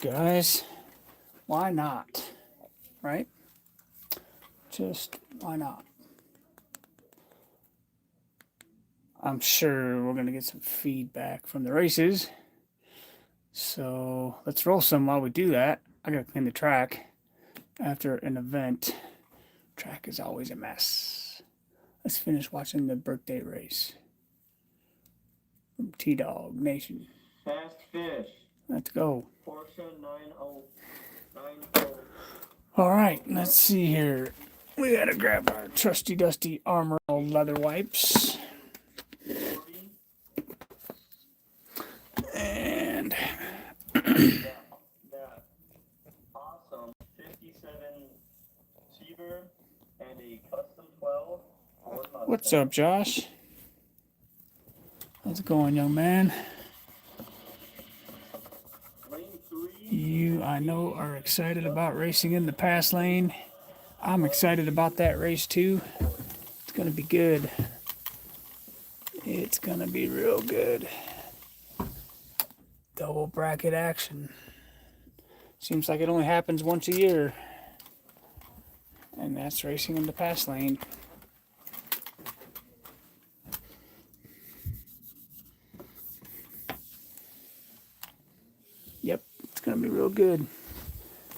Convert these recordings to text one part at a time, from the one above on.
guys. Why not? Right? Just why not? I'm sure we're going to get some feedback from the races. So let's roll some while we do that. I got to clean the track after an event. Track is always a mess. Let's finish watching the birthday race from T-Dog Nation. Fast fish. Let's go. Porsche 9090. All right, let's see here. We got to grab our trusty dusty Armor leather wipes. And that awesome 57 Seaver and a custom 12. what's up, Josh? How's it going, young man? You, I know, are excited about racing in the pass lane. I'm excited about that race too. It's going to be good. It's going to be real good. Double bracket action. Seems like it only happens once a year. And that's racing in the pass lane. Yep, it's going to be real good.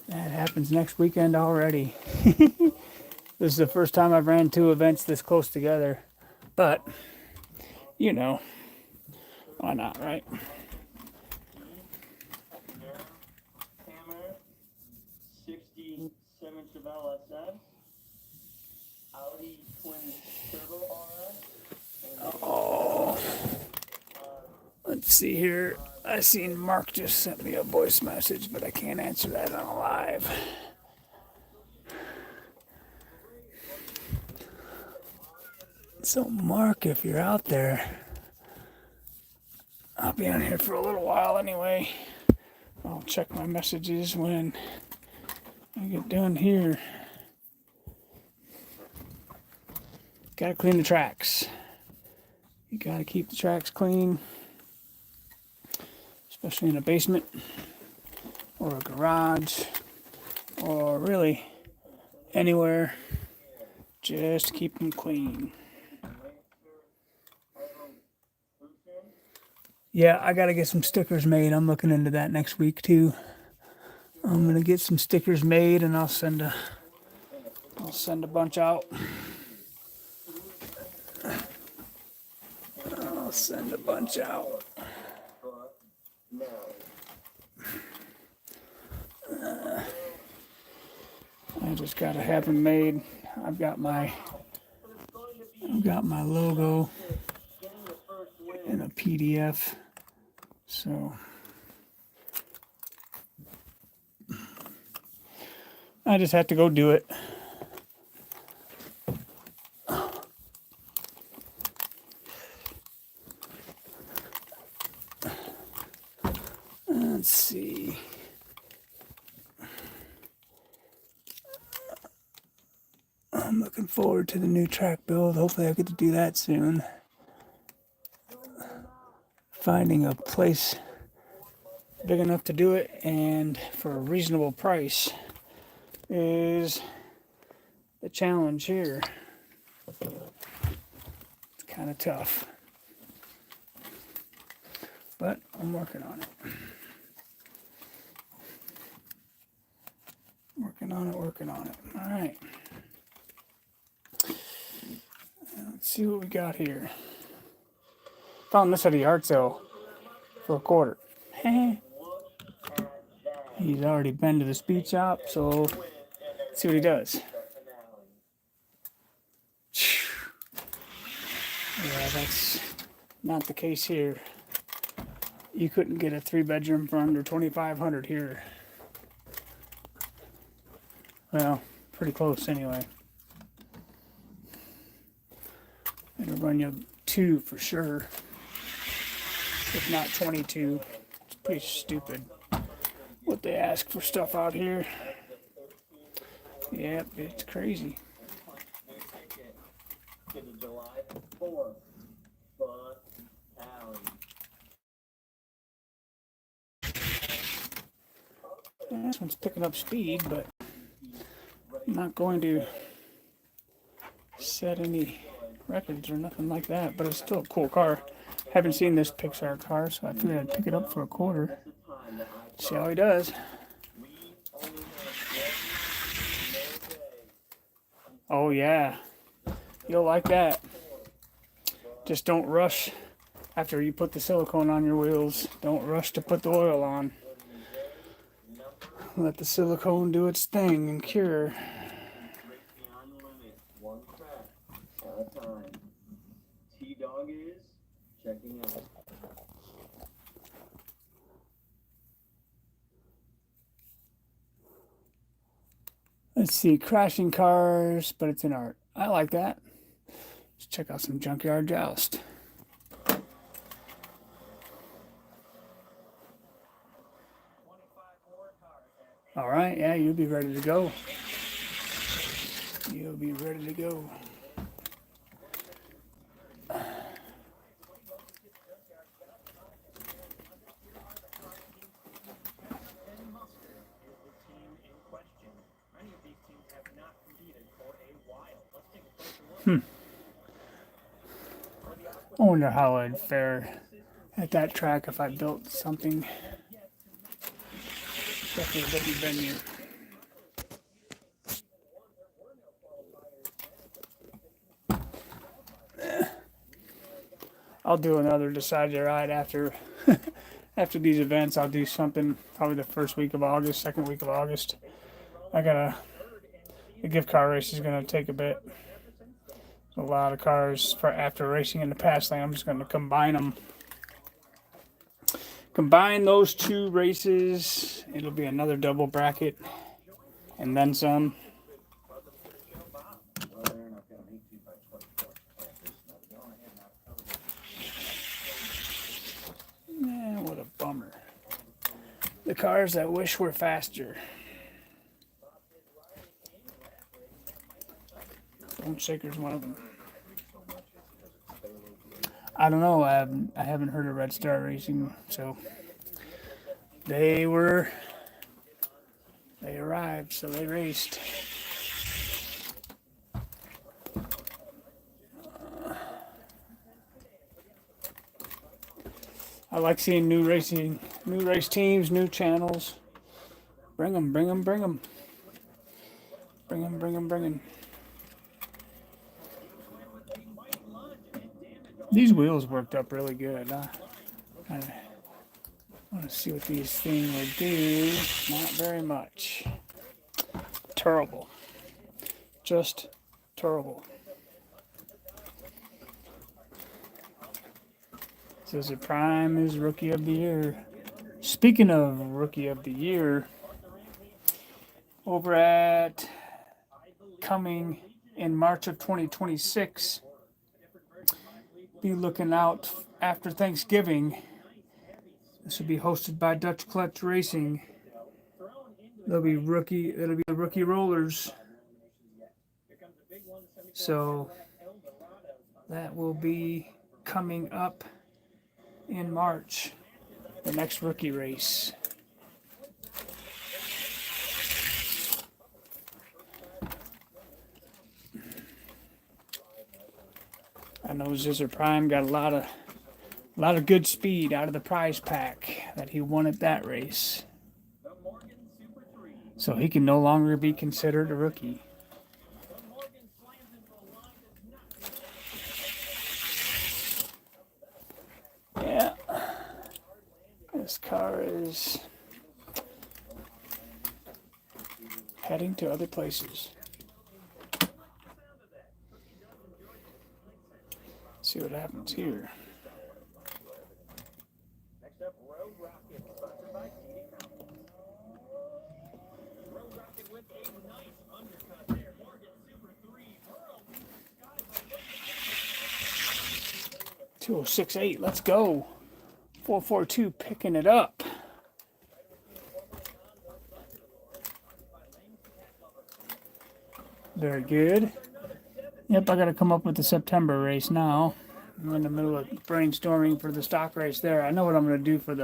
That happens next weekend already. This is the first time I've ran two events this close together. But, you know, why not, right? Hammer 67 Chevelle SS. Audi Twin Turbo RS. Oh, let's see here. I seen Mark just sent me a voice message, but I can't answer that on a live. So, Mark, if you're out there, I'll be on here for a little while anyway. I'll check my messages when I get done here. Gotta clean the tracks. You gotta keep the tracks clean, especially in a basement or a garage or really anywhere. Just keep them clean. Yeah, I gotta get some stickers made. I'm looking into that next week too. I'm gonna get some stickers made and I'll send a bunch out. I'll send a bunch out. I just gotta have them made. I've got my logo in a PDF. So I just have to go do it. Let's see. I'm looking forward to the new track build. Hopefully I get to do that soon. Finding a place big enough to do it and for a reasonable price is the challenge here. It's kind of tough, but I'm working on it. Working on it. All right. Let's see what we got here. Found this at a yard sale for $0.25. He's already been to the speed shop, so let's see what he does. Yeah, that's not the case here. You couldn't get a 3-bedroom for under $2,500 here. Well, pretty close anyway. It'll run you 2 for sure, if not 22. It's pretty stupid what they ask for stuff out here. Yep, it's crazy. This one's picking up speed, but I'm not going to set any records or nothing like that. But it's still a cool car. Haven't seen this Pixar car, so I figured I'd pick it up for a quarter. See how he does. Oh yeah, you'll like that. Just don't rush after you put the silicone on your wheels. Don't rush to put the oil on. Let the silicone do its thing and cure. T-Dog is checking out. Let's see, crashing cars, but it's an art. I like that. Let's check out some Junkyard Joust. All right, yeah, you'll be ready to go. You'll be ready to go. I wonder how I'd fare at that track if I built something. Definitely a different venue. I'll do another Decide to Ride after after these events. I'll do something probably the first week of August, second week of August. The gift car race is gonna take a bit. A lot of cars for after racing in the past lane. I'm just gonna combine them. Combine those two races. It'll be another double bracket and then some. What a bummer. The cars that wish were faster. Bone Shaker's one of them. I don't know. I haven't heard of Red Star Racing, so they arrived, so they raced. I like seeing new race teams, new channels. Bring them. These wheels worked up really good. I want to see what these things will do. Not very much. Terrible. Just terrible. Says that Prime is Rookie of the Year. Speaking of Rookie of the Year, over at coming in March of 2026, be looking out after Thanksgiving. This will be hosted by Dutch Clutch Racing. It'll be the rookie rollers. So that will be coming up in March, the next rookie race. I know Zizzer Prime got a lot of good speed out of the prize pack that he won at that race. So he can no longer be considered a rookie. Yeah. This car is heading to other places. See what happens here. Next up, Road Rocket, sponsored by TD Comics. Road Rocket with a nice undercut there. Morgan Super 3, Pearl, Sky. 2068, let's go. 442 picking it up. Very good. Yep, I got to come up with the September race now. I'm in the middle of brainstorming for the stock race there. I know what I'm going to do for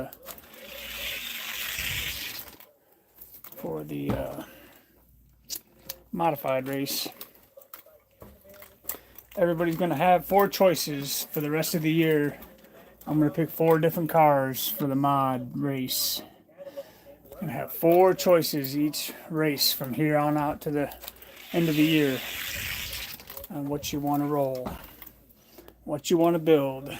for the modified race. Everybody's going to have 4 choices for the rest of the year. I'm going to pick 4 different cars for the mod race. I'm going to have 4 choices each race from here on out to the end of the year on what you want to roll, what you want to build.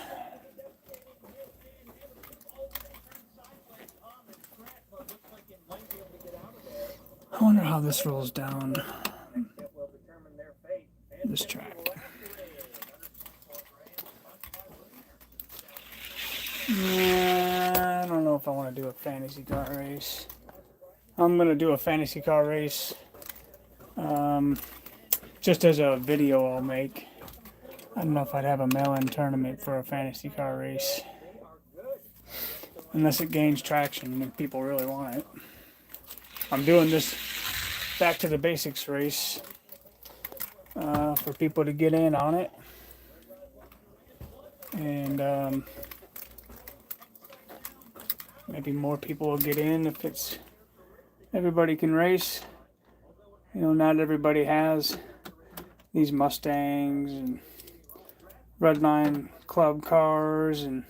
I wonder how this rolls down this track. I don't know if I want to do a fantasy car race. I'm going to do a fantasy car race just as a video I'll make. I don't know if I'd have a mail-in tournament for a fantasy car race. Unless it gains traction and people really want it. I'm doing this back to the basics race for people to get in on it. And maybe more people will get in if it's everybody can race. You know, not everybody has these Mustangs and Redline Club cars, and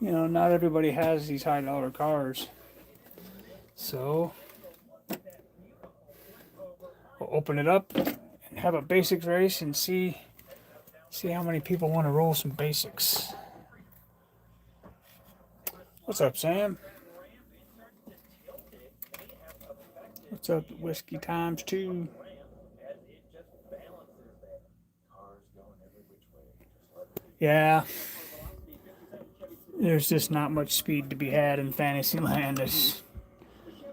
you know, not everybody has these high dollar cars. So we'll open it up and have a basics race and see how many people want to roll some basics. What's up, Sam? What's up, Whiskey Times 2? Yeah. There's just not much speed to be had in Fantasyland. It's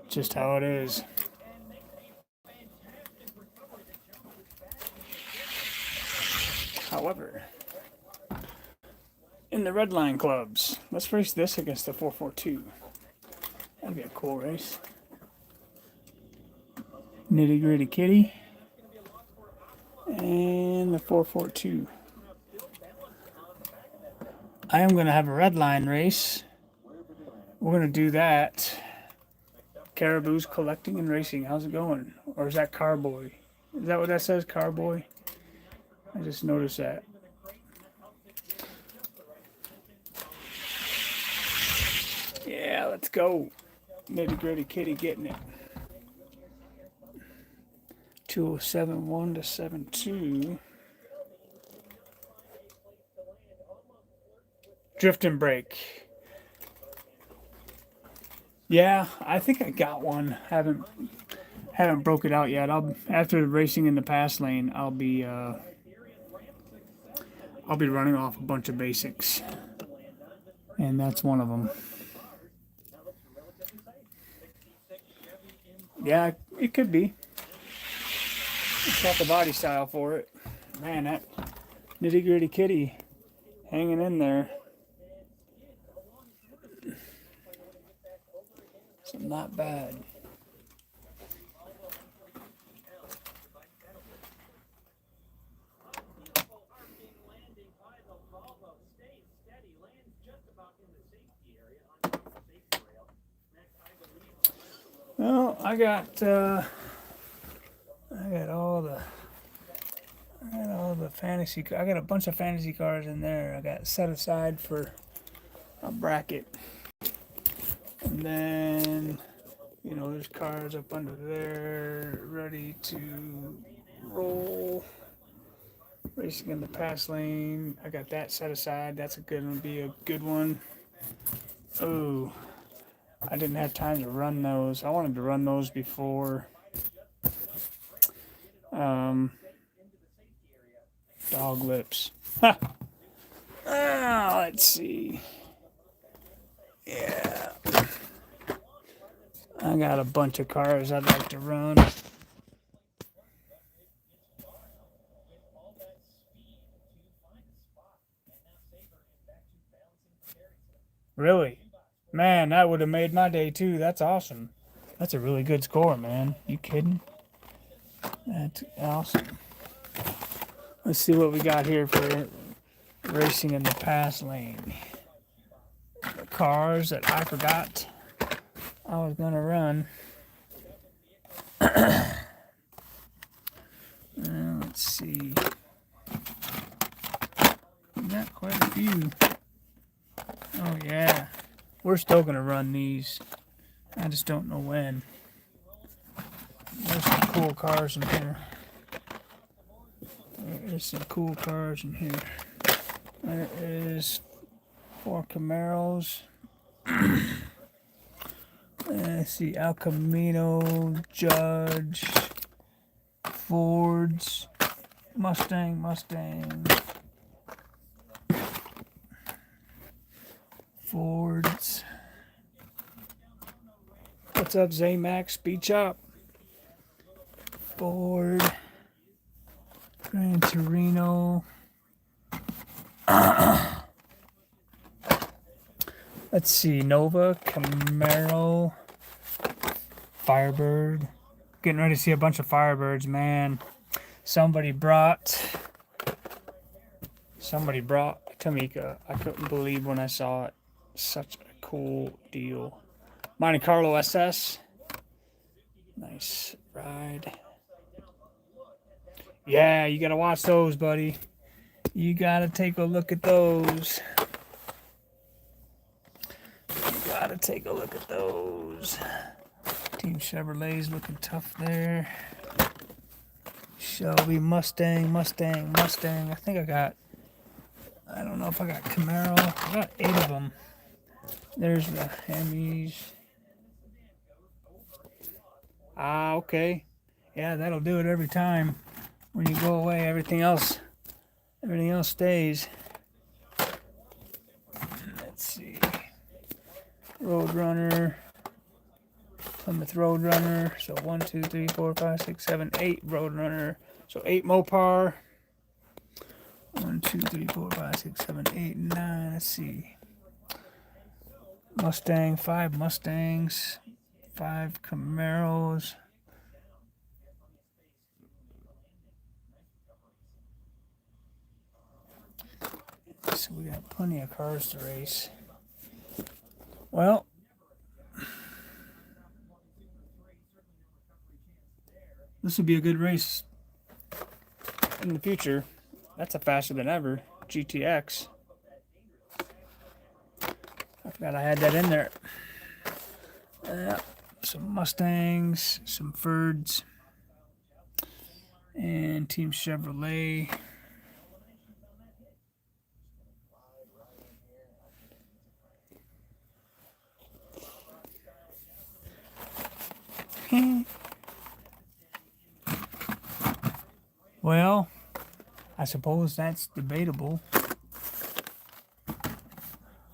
just how it is. However, in the red line clubs, let's race this against the 442. That'd be a cool race. Nitty Gritty Kitty and the 442. I am going to have a red line race. We're going to do that. Caribou's Collecting and Racing. How's it going? Or is that Carboy? Is that what that says, Carboy? I just noticed that. Yeah, let's go. Nitty Gritty Kitty getting it. 2071 to 72. Drift and brake. Yeah, I think I got one. Haven't broke it out yet. After racing in the pass lane, I'll be running off a bunch of basics, and that's one of them. Yeah, it could be. It's got the body style for it. Man, that Nitty Gritty Kitty hanging in there. So not bad. Well, I got all the fantasy. I got a bunch of fantasy cars in there. I got set aside for a bracket, and then you know there's cars up under there ready to roll. Racing in the pass lane. I got that set aside. That's gonna be a good one. Oh. I didn't have time to run those. I wanted to run those before dog lips. Let's see. Yeah. I got a bunch of cars I'd like to run. Really? Man, that would have made my day too. That's awesome. That's a really good score, man. You kidding? That's awesome. Let's see what we got here for racing in the pass lane. The cars that I forgot I was gonna run. Let's see. We got quite a few. Oh yeah. We're still gonna run these. I just don't know when. There's some cool cars in here. There's some cool cars in here. There is 4 Camaros. Let's see, El Camino, Judge, Fords, Mustang, Fords. What's up, Zaymax? Speed Chop. Ford, Gran Torino. Let's see, Nova, Camaro, Firebird. Getting ready to see a bunch of Firebirds, man. Somebody brought Tamika. I couldn't believe when I saw it. Such a cool deal. Monte Carlo SS. Nice ride. Yeah, you gotta watch those, buddy. You gotta take a look at those. Team Chevrolet's looking tough there. Shelby, Mustang. I think I don't know if I got Camaro. I got 8 of them. There's the Hemis. Ah, okay. Yeah, that'll do it every time. When you go away, everything else stays. Let's see. Roadrunner. Plymouth Roadrunner. So 1, 2, 3, 4, 5, 6, 7, 8 Roadrunner. So 8 Mopar. 1, 2, 3, 4, 5, 6, 7, 8, 9. Let's see. Mustang, 5 Mustangs, 5 Camaros. So we got plenty of cars to race. Well, this would be a good race in the future. That's a faster than ever GTX. I forgot I had that in there. Some Mustangs, some Fords, and Team Chevrolet. Well, I suppose that's debatable.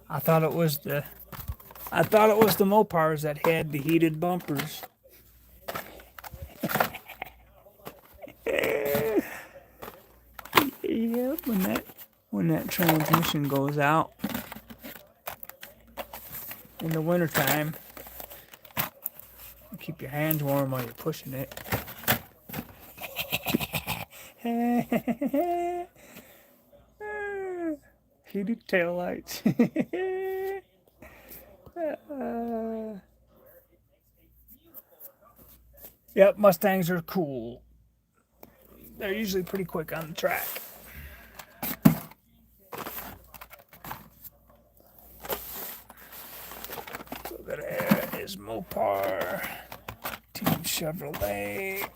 I thought it was the Mopars that had the heated bumpers. Yep, when that transmission goes out in the wintertime, keep your hands warm while you're pushing it. Heated taillights. Yep, Mustangs are cool. They're usually pretty quick on the track. So there is Mopar, Team Chevrolet.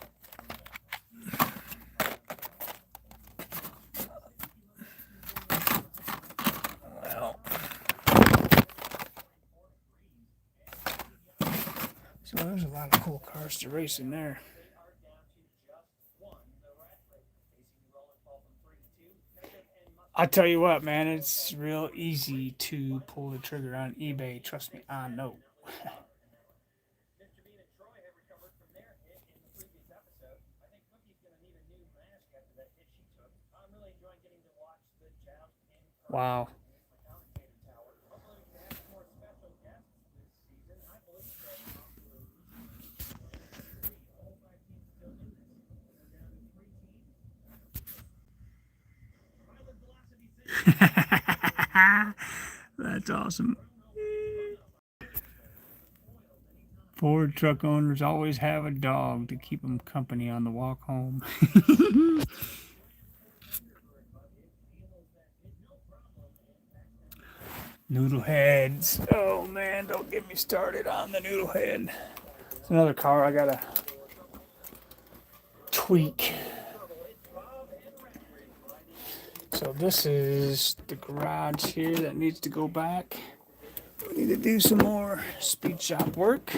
Well, so there's a lot of cool cars to race in there. I tell you what, man, it's real easy to pull the trigger on eBay. Trust me, I know. Wow. That's awesome. Ford truck owners always have a dog to keep them company on the walk home. Noodle heads. Oh man, don't get me started on the noodle head. It's another car I gotta tweak. So this is the garage here that needs to go back. We need to do some more speed shop work.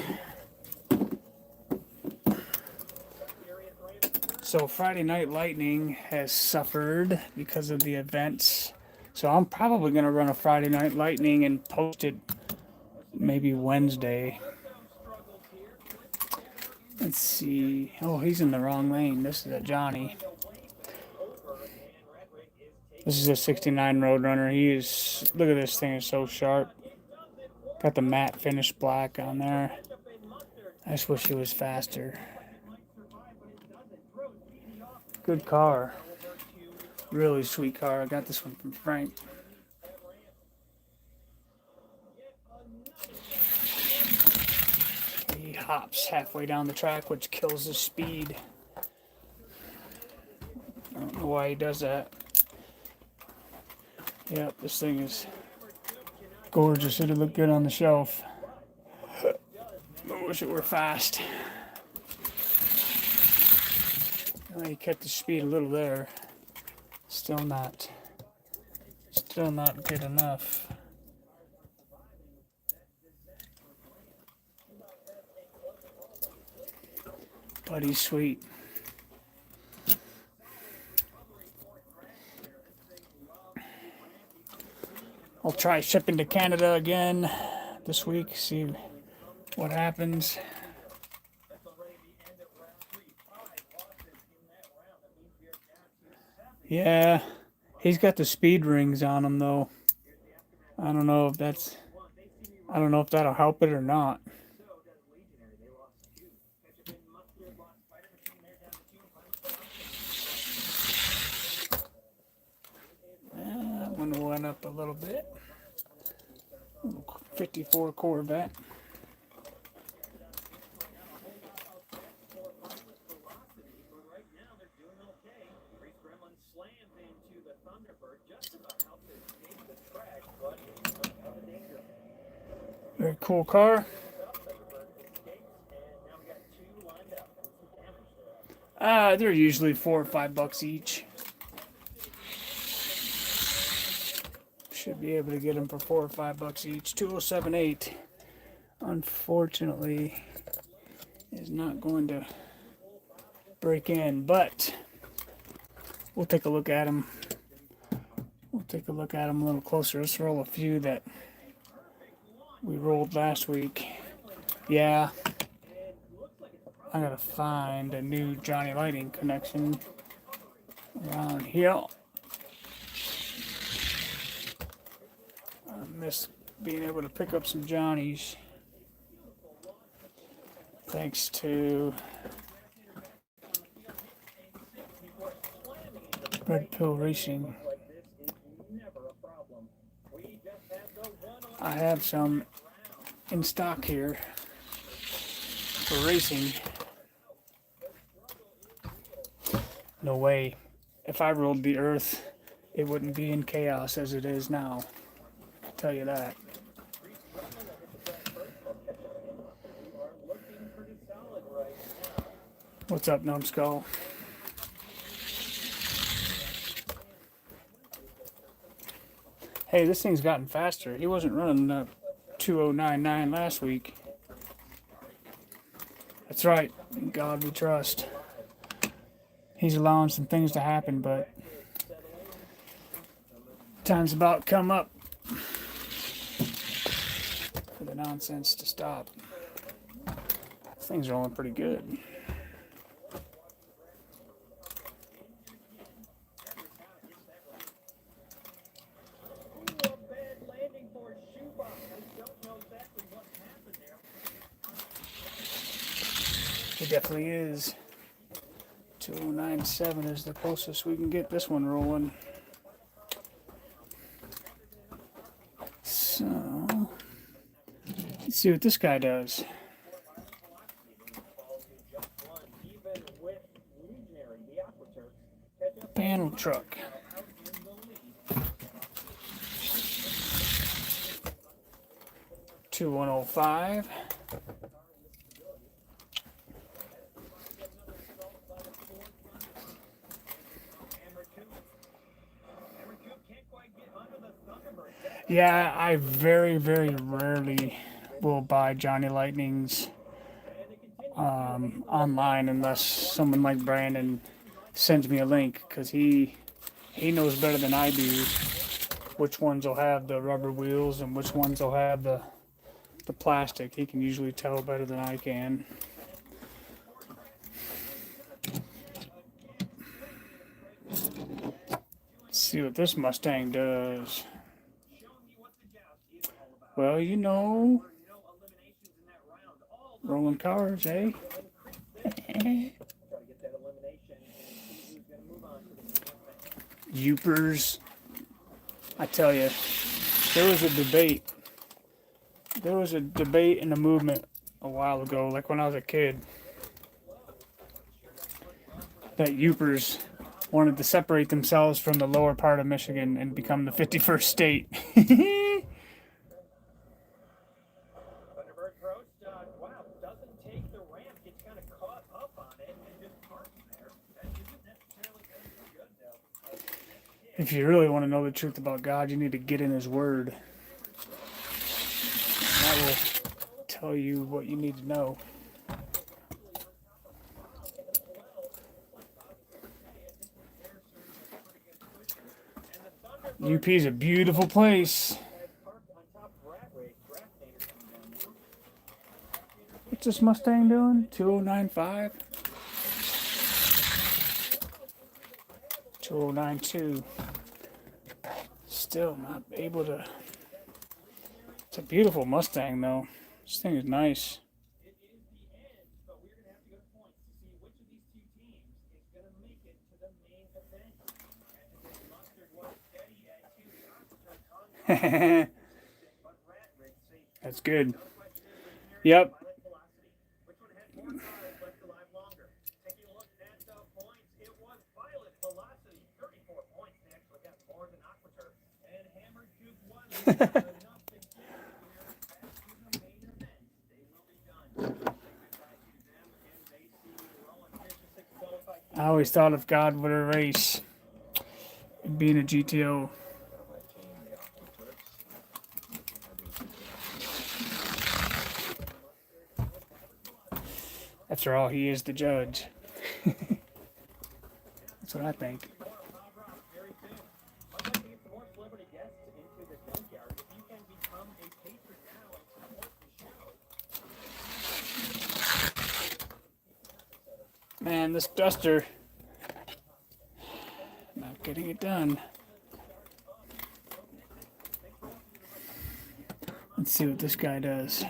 So Friday Night Lightning has suffered because of the events. So I'm probably going to run a Friday Night Lightning and post it maybe Wednesday. Let's see. Oh, he's in the wrong lane. This is a Johnny. This is a 69 Roadrunner. He is, look at this thing, it's so sharp. Got the matte finish black on there. I just wish it was faster. Good car. Really sweet car. I got this one from Frank. He hops halfway down the track, which kills his speed. I don't know why he does that. Yep, this thing is gorgeous. It'll look good on the shelf. I wish it were fast. Well, he kept the speed a little there. Still not good enough. But he's sweet. I'll try shipping to Canada again this week, see what happens. Yeah, he's got the speed rings on him though. I don't know if that'll help it or not. That one went up a little bit. 54 Corvette. Very cool car. They're usually $4 or $5 each. Should be able to get them for $4 or $5 each. 2078, unfortunately, is not going to break in, but we'll take a look at them. We'll take a look at them a little closer. Let's roll a few that we rolled last week. Yeah, I gotta find a new Johnny Lighting connection around here. I miss being able to pick up some Johnnies. Thanks to Red Pill Racing. I have some in stock here for racing. No way. If I ruled the earth, it wouldn't be in chaos as it is now. I'll tell you that. What's up, Numbskull? Hey, this thing's gotten faster. He wasn't running 2099 last week. That's right. In God we trust. He's allowing some things to happen, but time's about come up for the nonsense to stop. This thing's rolling pretty good. It definitely is. 2097 is the closest we can get this one rolling. So, let's see what this guy does. panel truck. Two 105. Yeah, I very, very rarely will buy Johnny Lightning's online unless someone like Brandon sends me a link, because he knows better than I do which ones will have the rubber wheels and which ones will have the plastic. He can usually tell better than I can. Let's see what this Mustang does. Well, you know, rolling cars, eh? Youpers. I tell you, there was a debate. There was a debate in the movement a while ago, like when I was a kid, that Youpers wanted to separate themselves from the lower part of Michigan and become the 51st state. If you really want to know the truth about God, you need to get in His Word. And that will tell you what you need to know. UP is a beautiful place. What's this Mustang doing? 2095? 2092. Still not able to. It's a beautiful Mustang, though. This thing is nice. That's good. Yep. I always thought if God were a race, it'd be in a GTO. After all, He is the judge. That's what I think. Man, this duster, not getting it done. Let's see what this guy does.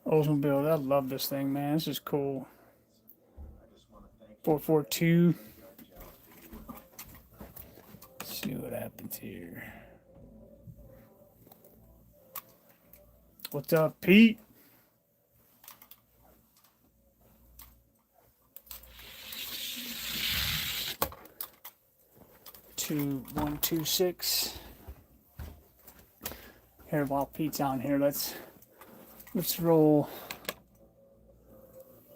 Oldsmobile, I love this thing, man. This is cool. 442. Let's see what happens here. What's up, Pete? Two 126. Here, while Pete's on here, let's roll.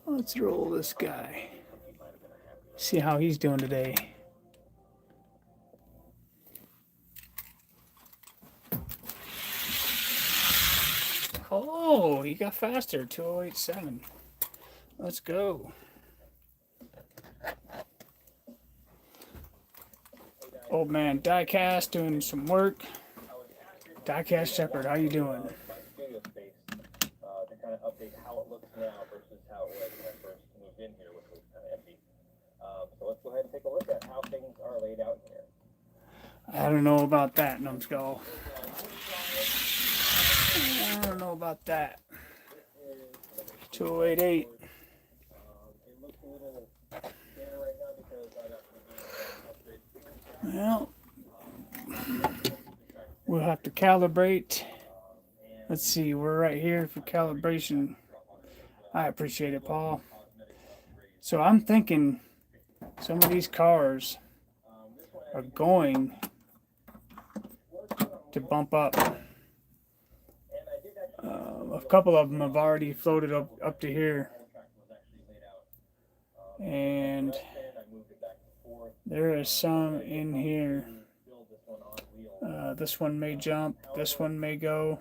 Let's roll this guy. See how he's doing today. Oh, he got faster. 2087. Let's go. Old man Diecast doing some work. Diecast Shepherd, how you doing? To kind of update how it looks now versus how it was when I first moved in here, which was kind of empty. So let's go ahead and take a look at how things are laid out here. I don't know about that, Numbskull. I don't know about that. 2088. It looks a little thinner right now because I got Well, we'll have to calibrate. Let's see, we're right here for calibration. I appreciate it, Paul. So I'm thinking some of these cars are going to bump up. A couple of them have already floated up to here. And there is some in here. This one may jump. This one may go.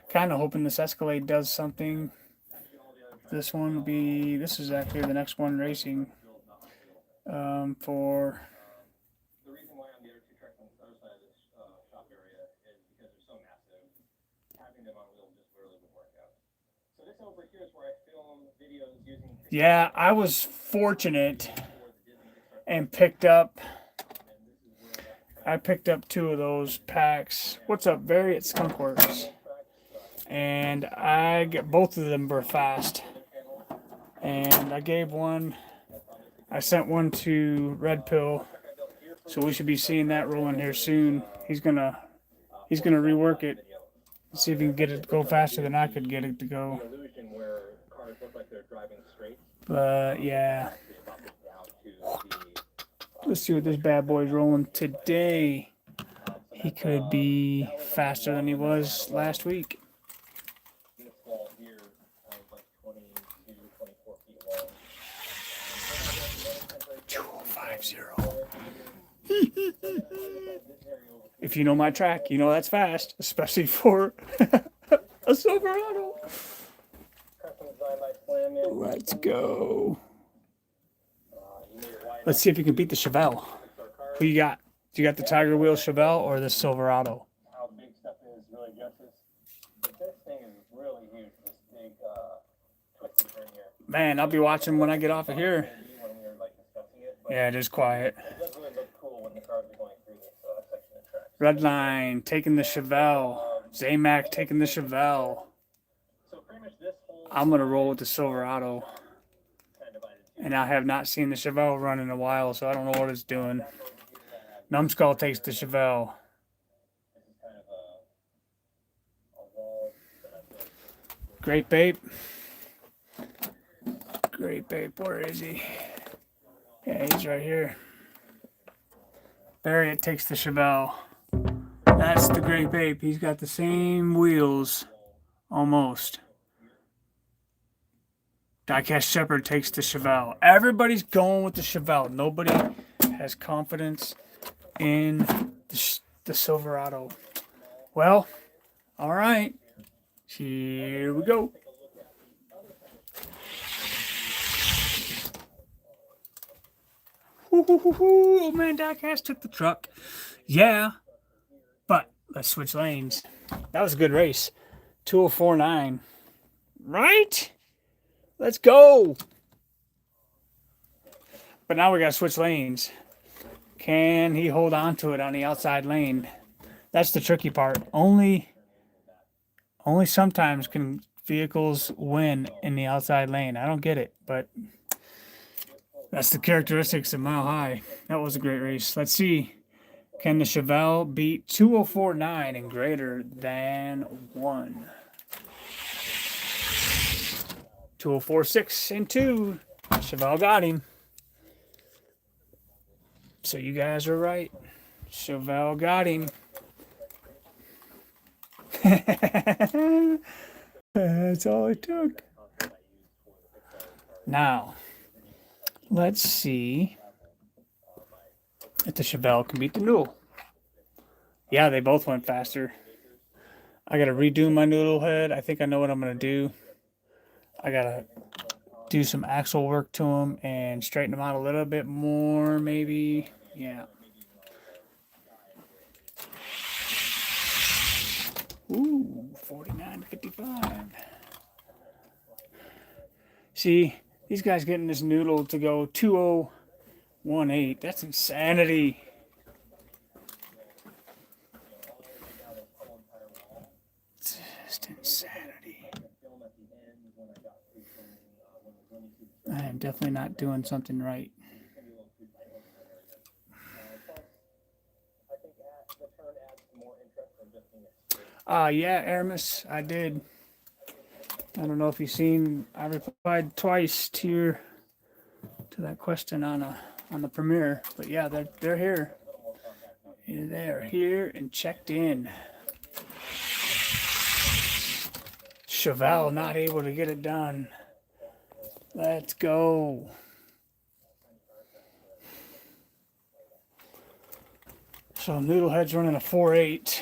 Kind of hoping this Escalade does something. This one will be. This is actually the next one racing. For. The reason why on the other two tracks on the other side of this shop area is because they're so massive. Having them on wheels just really would work out. So this over here is where I film videos using. Yeah, I was fortunate and picked up. I picked up 2 of those packs. What's up, Barry? It's Skunkworks. And I get both of them were fast. And I gave one. I sent one to Red Pill, so we should be seeing that rolling here soon. He's gonna rework it, see if he can get it to go faster than I could get it to go. But yeah, let's see what this bad boy's rolling today. He could be faster than he was last week. 250. If you know my track, you know that's fast, especially for a Silverado. Let's go. Let's see if you can beat the Chevelle. Who you got? Do you got the Tiger Wheel Chevelle or the Silverado? How big stuff is really justice. But this thing is really huge. This big twisted turn here. Man, I'll be watching when I get off of here. Yeah, it is quiet. It does really look cool when the cars are going through this section of track. Redline taking the Chevelle. Zamac taking the Chevelle. So pretty much this whole I'm going to roll with the Silverado. And I have not seen the Chevelle run in a while, so I don't know what it's doing. Numbskull takes the Chevelle. Great Babe. Great Babe, where is he? Yeah, he's right here. Barry takes the Chevelle. That's the Great Babe. He's got the same wheels, almost. Diecast Shepherd takes the Chevelle. Everybody's going with the Chevelle. Nobody has confidence in the Silverado. Well, all right. Here we go. Oh man, Diecast took the truck. Yeah, but let's switch lanes. That was a good race. 204.9. Right? Let's go. But now we got to switch lanes. Can he hold on to it on the outside lane? That's the tricky part. Only sometimes can vehicles win in the outside lane. I don't get it, but that's the characteristics of Mile High. That was a great race. Let's see. Can the Chevelle beat 204.9 and greater than 1? 204.6 and 2. Chevelle got him. So you guys are right. Chevelle got him. That's all it took. Now, let's see if the Chevelle can beat the Noodle. Yeah, they both went faster. I got to redo my noodle head. I think I know what I'm going to do. I got to do some axle work to them and straighten them out a little bit more, maybe. Yeah. Ooh, 49.55. See, these guys getting this noodle to go 2:018. That's insanity. Just insanity. I am definitely not doing something right. Yeah, Aramis, I did. I don't know if you've seen. I replied twice to that question on the premiere, but yeah, they're here. They're here and checked in. Chevelle not able to get it done. Let's go. So Noodlehead's running a 4.8.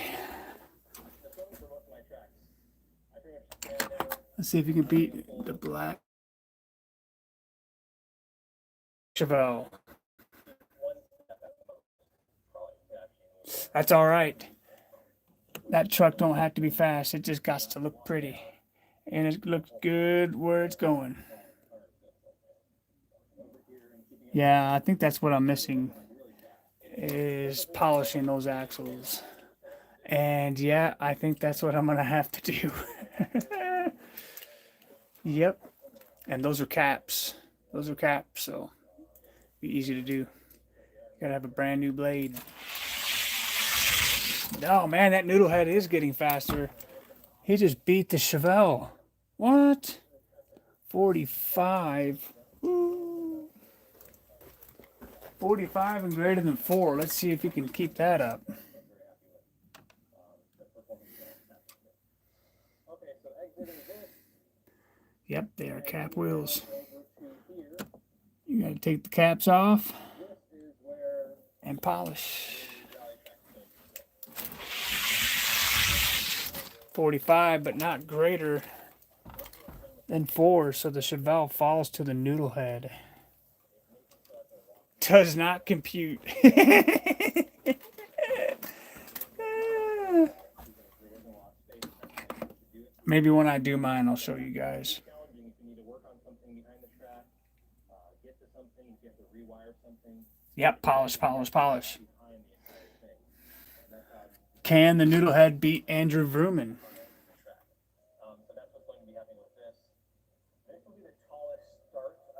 Let's see if you can beat the black Chevelle. That's all right. That truck don't have to be fast. It just got to look pretty. And it looks good where it's going. Yeah, I think that's what I'm missing is polishing those axles. And yeah, I think that's what I'm gonna have to do. Yep. And those are caps. Those are caps, so be easy to do. Gotta have a brand new blade. Oh man, that Noodlehead is getting faster. He just beat the Chevelle. What? 45. Ooh. 45 and greater than 4. Let's see if he can keep that up. Yep, they are cap wheels. You gotta take the caps off and polish. 45, but not greater than 4, so the Chevelle falls to the Noodlehead. Does not compute. Maybe when I do mine, I'll show you guys. Yep, polish, polish, polish. Can the Noodlehead beat Andrew Vrooman?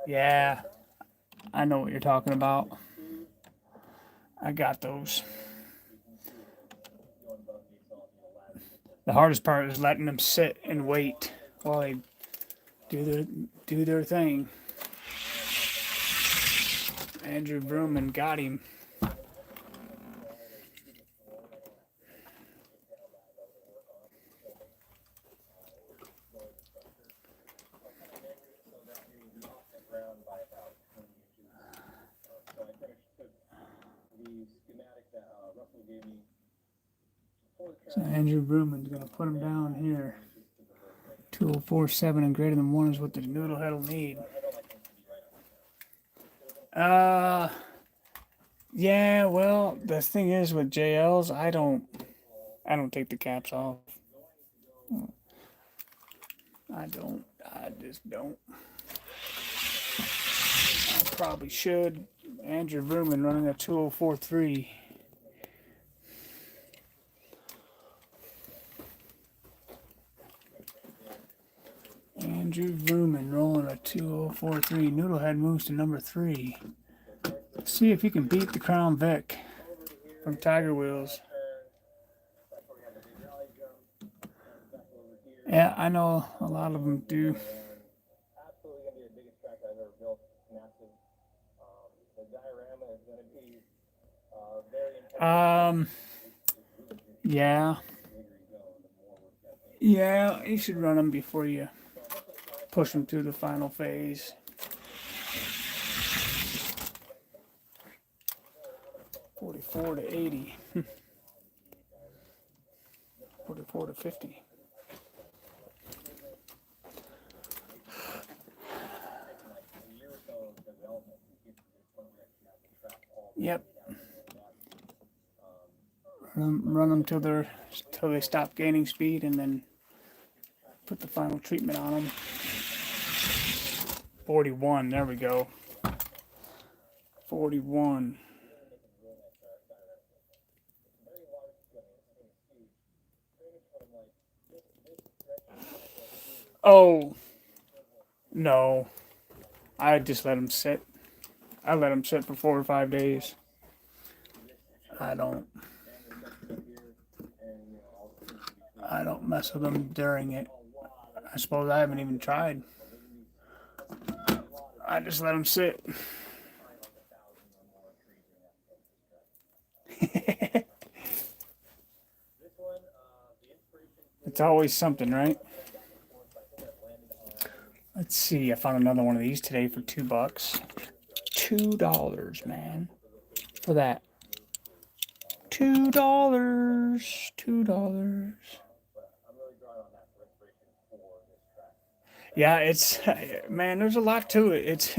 Yeah, I know what you're talking about. I got those. The hardest part is letting them sit and wait while they do their thing. Andrew Vrooman got him. So Andrew Vrooman's going to put him down here. 204.7 and greater than 1 is what the Noodlehead will need. Yeah, well, the thing is with JLs, I don't take the caps off. I just don't. I probably should. Andrew Vrooman running a 204.3. Andrew Vrooman rolling a 204.3. Noodlehead moves to number 3. Let's see if he can beat the Crown Vic from Tiger Wheels. Yeah, I know a lot of them do. Yeah. Yeah, you should run them before you push them to the final phase. $44 to $80. 44 to 50. Yep. Run them till they stop gaining speed, and then put the final treatment on them. 41. There we go. 41. Oh no! I just let them sit. I let them sit for 4 or 5 days. I don't mess with them during it. I suppose I haven't even tried. I just let them sit. It's always something, right? Let's see. I found another one of these today for $2. $2, man, for that. $2. $2. Yeah, it's, man, there's a lot to it. It's,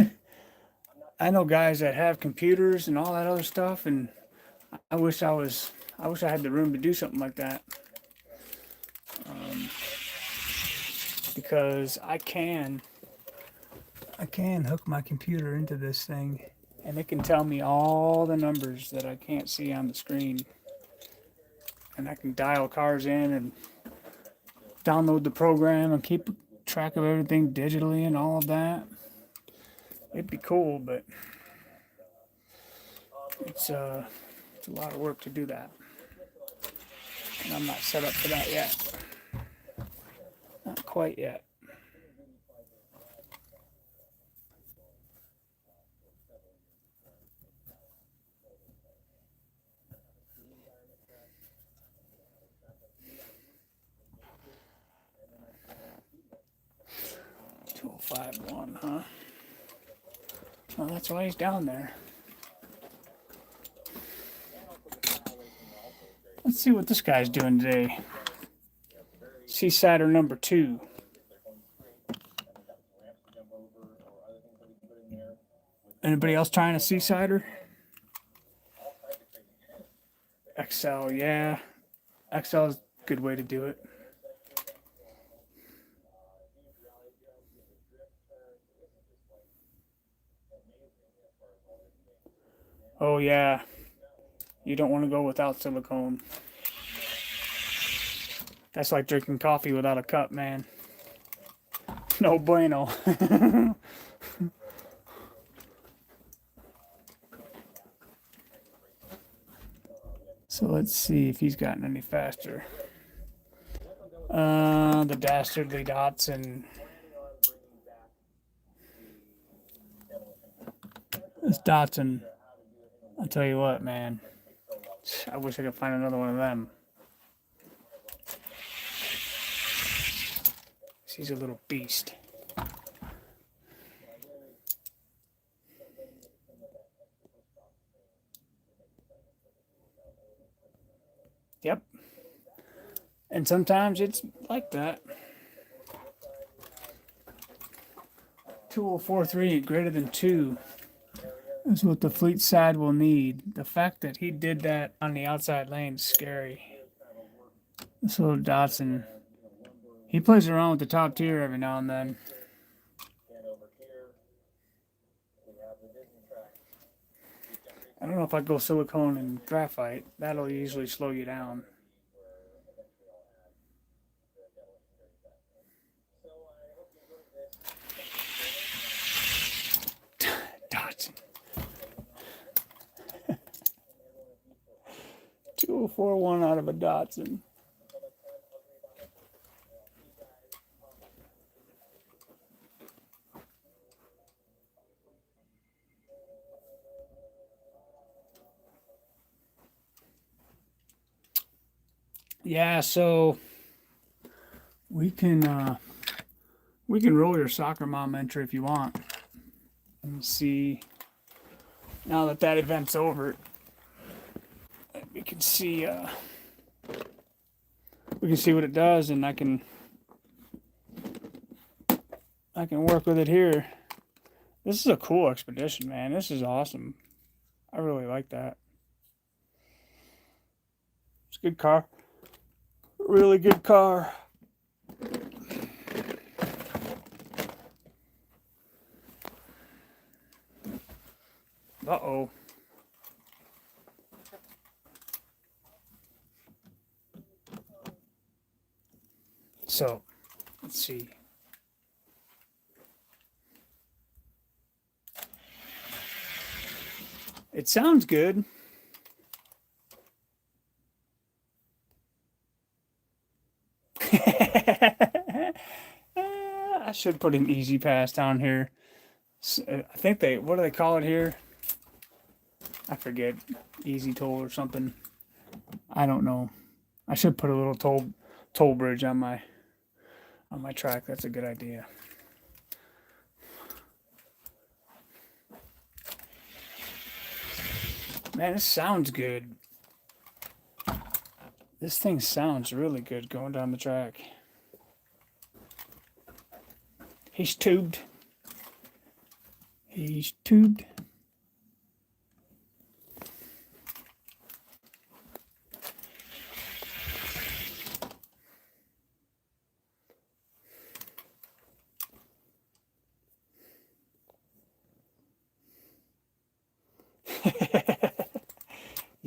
I know guys that have computers and all that other stuff, and I wish I had the room to do something like that. Because I can hook my computer into this thing, and it can tell me all the numbers that I can't see on the screen. And I can dial cars in and download the program and keep track of everything digitally and all of that. It'd be cool, but it's a lot of work to do that. And I'm not set up for that yet. Not quite yet. $205.1, huh? Well, that's why he's down there. Let's see what this guy's doing today. Seasider number 2. Anybody else trying a Seasider? XL, yeah. XL is a good way to do it. Oh yeah, you don't want to go without silicone. That's like drinking coffee without a cup, man. No bueno. So let's see if he's gotten any faster. The dastardly Datsun. This Datsun, I'll tell you what, man. I wish I could find another one of them. He's a little beast. Yep. And sometimes it's like that. 2043 greater than 2 is what the fleet side will need. The fact that he did that on the outside lane is scary. This little Datsun, he plays around with the top tier every now and then. I don't know if I go silicone and graphite. That'll usually slow you down. Datsun. 2041 out of a Datsun. Yeah, so we can roll your soccer mom entry if you want. Let me see. Now that that event's over, we can see what it does, and I can work with it here. This is a cool expedition, man. This is awesome. I really like that. It's a good car. Really good car. Uh-oh. So, let's see. It sounds good. should put an easy pass down here. I think what do they call it here? I forget. Easy toll or something. I don't know. I should put a little toll bridge on my track. That's a good idea. Man, this sounds good. This thing sounds really good going down the track. He's tubed. He's tubed.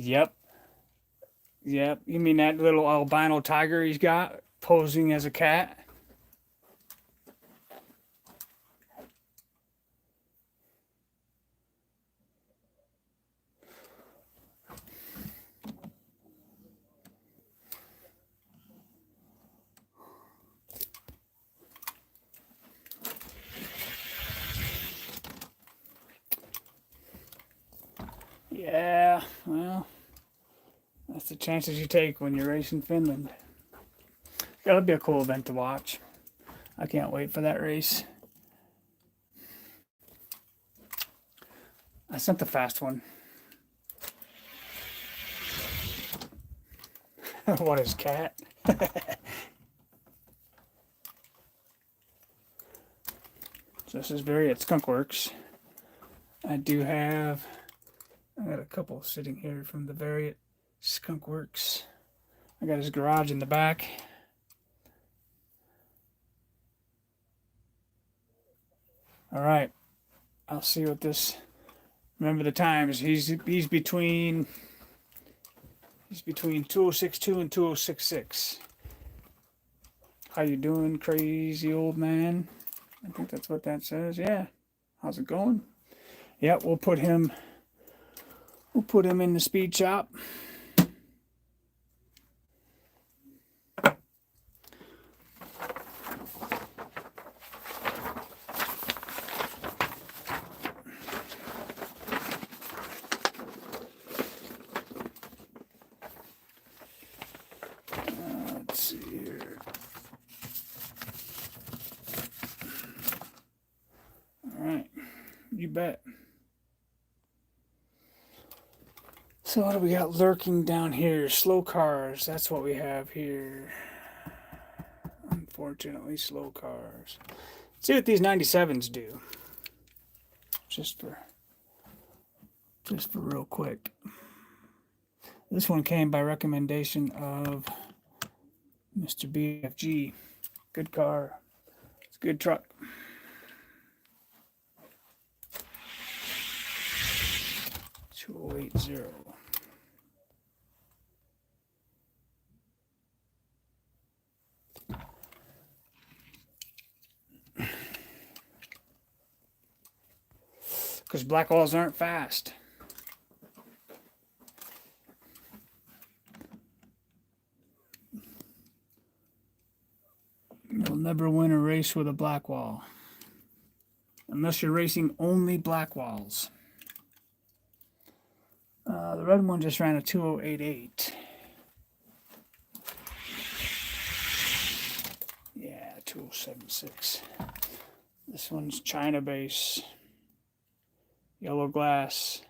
Yep. Yep. You mean that little albino tiger he's got posing as a cat? Yeah, well, that's the chances you take when you're racing Finland. That'll be a cool event to watch. I can't wait for that race. I sent the fast one. What is cat? So this is Very at Skunkworks. I got a couple sitting here from the Very at Skunkworks. I got his garage in the back. All right, I'll see what this. Remember the times. He's between 2062 and 2066. How you doing, crazy old man? I think that's what that says. Yeah. How's it going? Yeah, we'll put him in the speed shop. Let's see here. All right, you bet. So what do we got lurking down here? Slow cars. That's what we have here. Unfortunately, slow cars. Let's see what these 97s do. Just for real quick. This one came by recommendation of Mr. BFG. Good car. It's a good truck. $280. Because black walls aren't fast. You'll never win a race with a black wall. Unless you're racing only black walls. The red one just ran a 2088. Yeah, 2076. This one's China base. Yellow glass.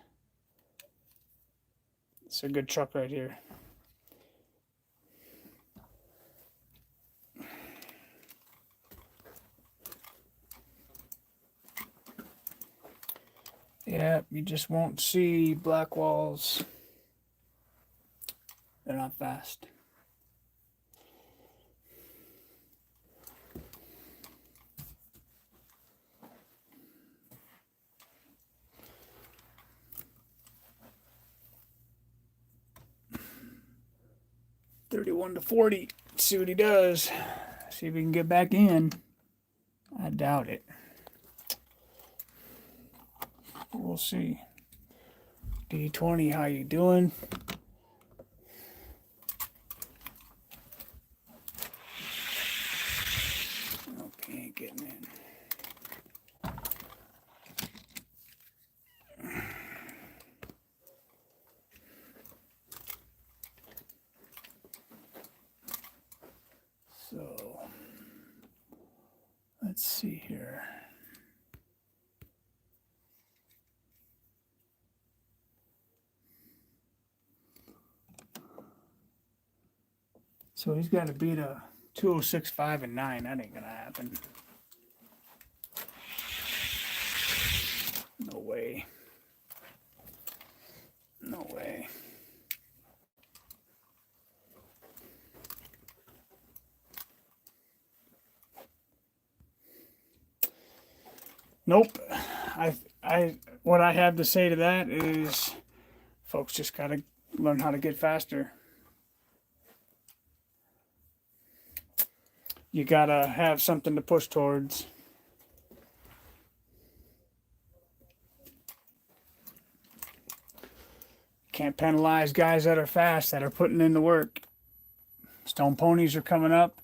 It's a good truck right here. Yeah, you just won't see black walls. They're not fast. $31 to $40. Let's see what he does. See if he can get back in. I doubt it. We'll see. D20, how you doing? Okay, ain't getting in. So let's see here. So he's got to beat a 206, 5, and 9. That ain't gonna happen. No way. No way. Nope. What I have to say to that is, folks just gotta learn how to get faster. You gotta have something to push towards. Can't penalize guys that are fast, that are putting in the work. Stone Ponies are coming up.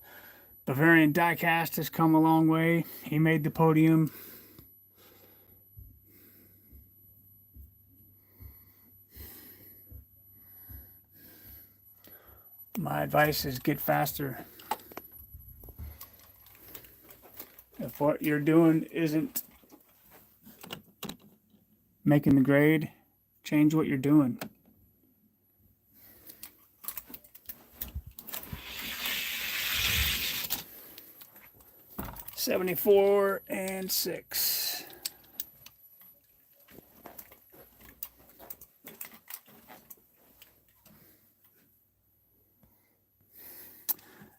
Bavarian Diecast has come a long way. He made the podium. My advice is get faster. If what you're doing isn't making the grade, change what you're doing. $74 and $6.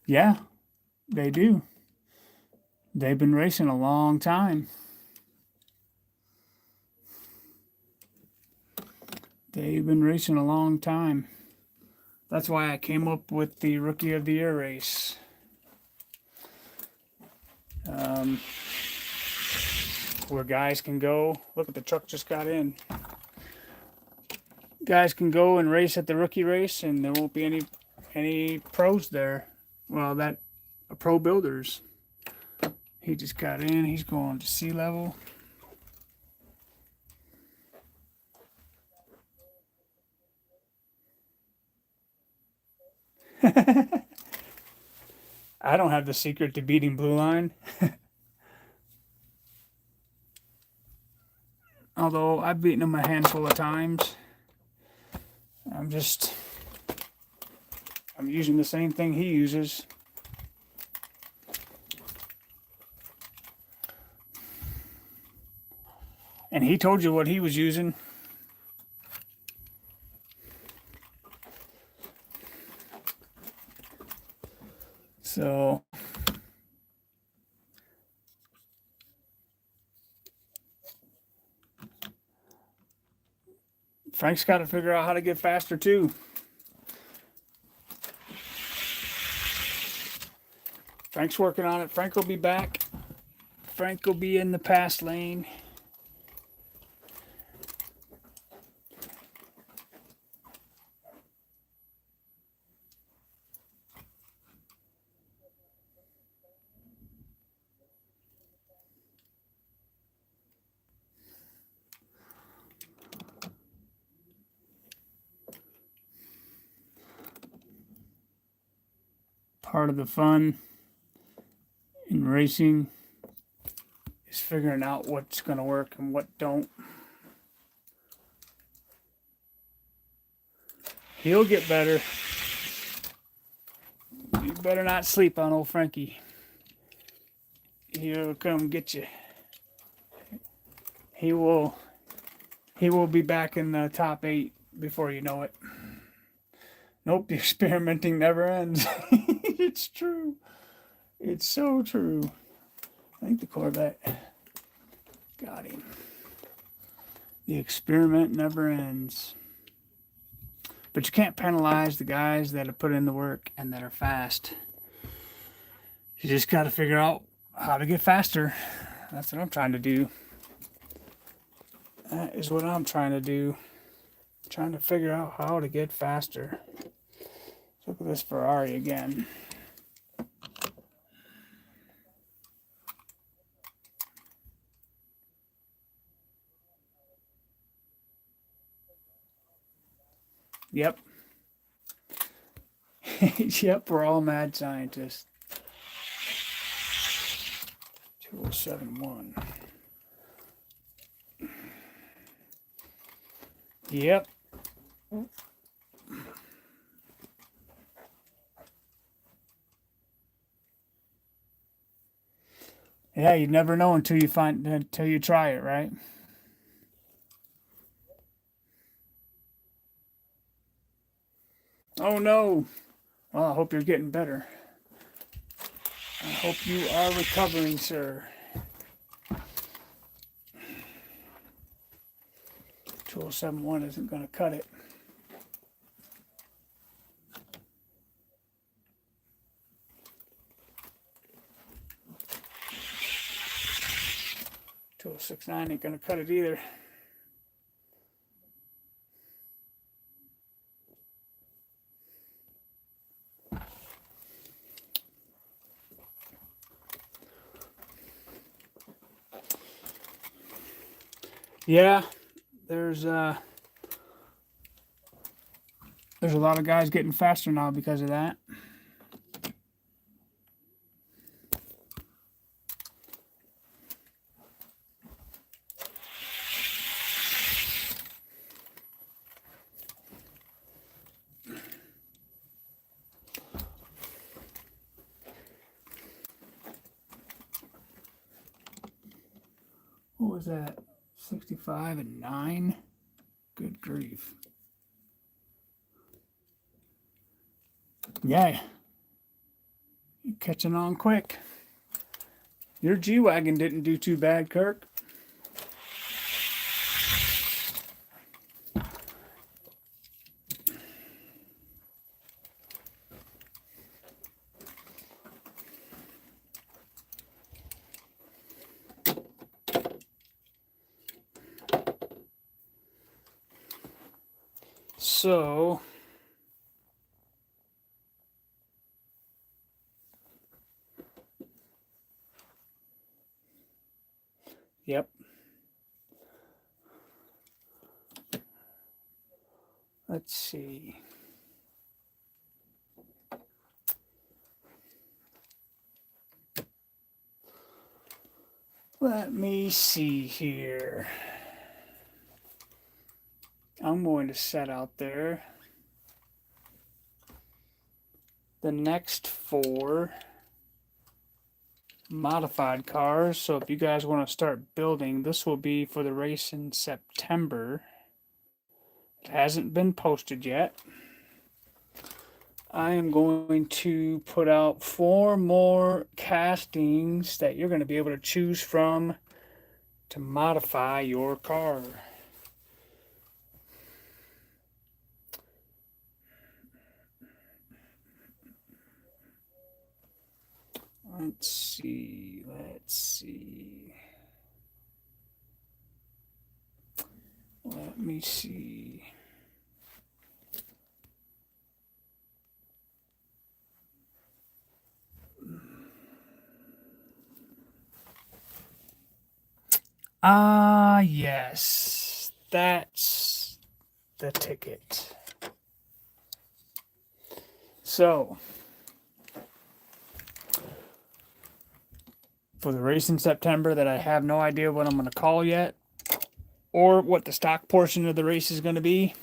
Yeah, they do. They've been racing a long time. They've been racing a long time. That's why I came up with the Rookie of the Year race. Where guys can go. Look at the truck just got in. Guys can go and race at the rookie race, and there won't be any pros there. Well, that pro builders. He just got in. He's going to sea level. I don't have the secret to beating Blue Line. Although I've beaten him a handful of times. I'm using the same thing he uses. And he told you what he was using. So Frank's got to figure out how to get faster too. Frank's working on it. Frank will be back. Frank will be in the pass lane. Part of the fun in racing is figuring out what's going to work and what don't. He'll get better. You better not sleep on old Frankie. He'll come get you. He will be back in the top 8 before you know it. Nope, the experimenting never ends. It's true. It's so true. I think the Corvette got him. The experiment never ends. But you can't penalize the guys that have put in the work and that are fast. You just got to figure out how to get faster. That's what I'm trying to do. That is what I'm trying to do. Trying to figure out how to get faster. Look at this Ferrari again. Yep. Yep, we're all mad scientists. 2071. Yep. Yeah, you never know until you try it, right? Oh no. Well, I hope you're getting better. I hope you are recovering, sir. 2071 isn't going to cut it. Tool 69 ain't gonna cut it either. Yeah, there's a lot of guys getting faster now because of that. What was that? 65 and 9? Good grief. Yeah. You're catching on quick. Your G-Wagon didn't do too bad, Kirk. So, yep. Let's see. Let me see here. I'm going to set out there the next 4 modified cars. So if you guys want to start building, this will be for the race in September. It hasn't been posted yet. I am going to put out 4 more castings that you're going to be able to choose from to modify your car. Let's see. Let me see. Ah, yes. That's the ticket. So, for the race in September that I have no idea what I'm going to call yet, or what the stock portion of the race is going to be,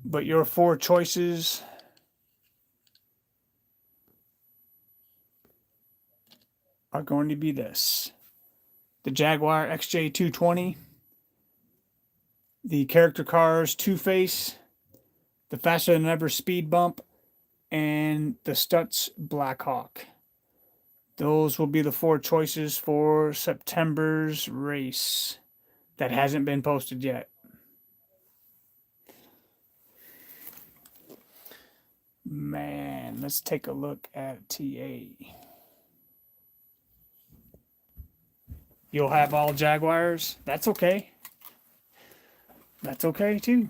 but your 4 choices are going to be this: the Jaguar XJ220, the character cars Two-Face, the Faster Than Ever Speed Bump, and the Stutz Blackhawk. Those will be the 4 choices for September's race that hasn't been posted yet. Man, let's take a look at TA. You'll have all Jaguars? That's okay. That's okay too.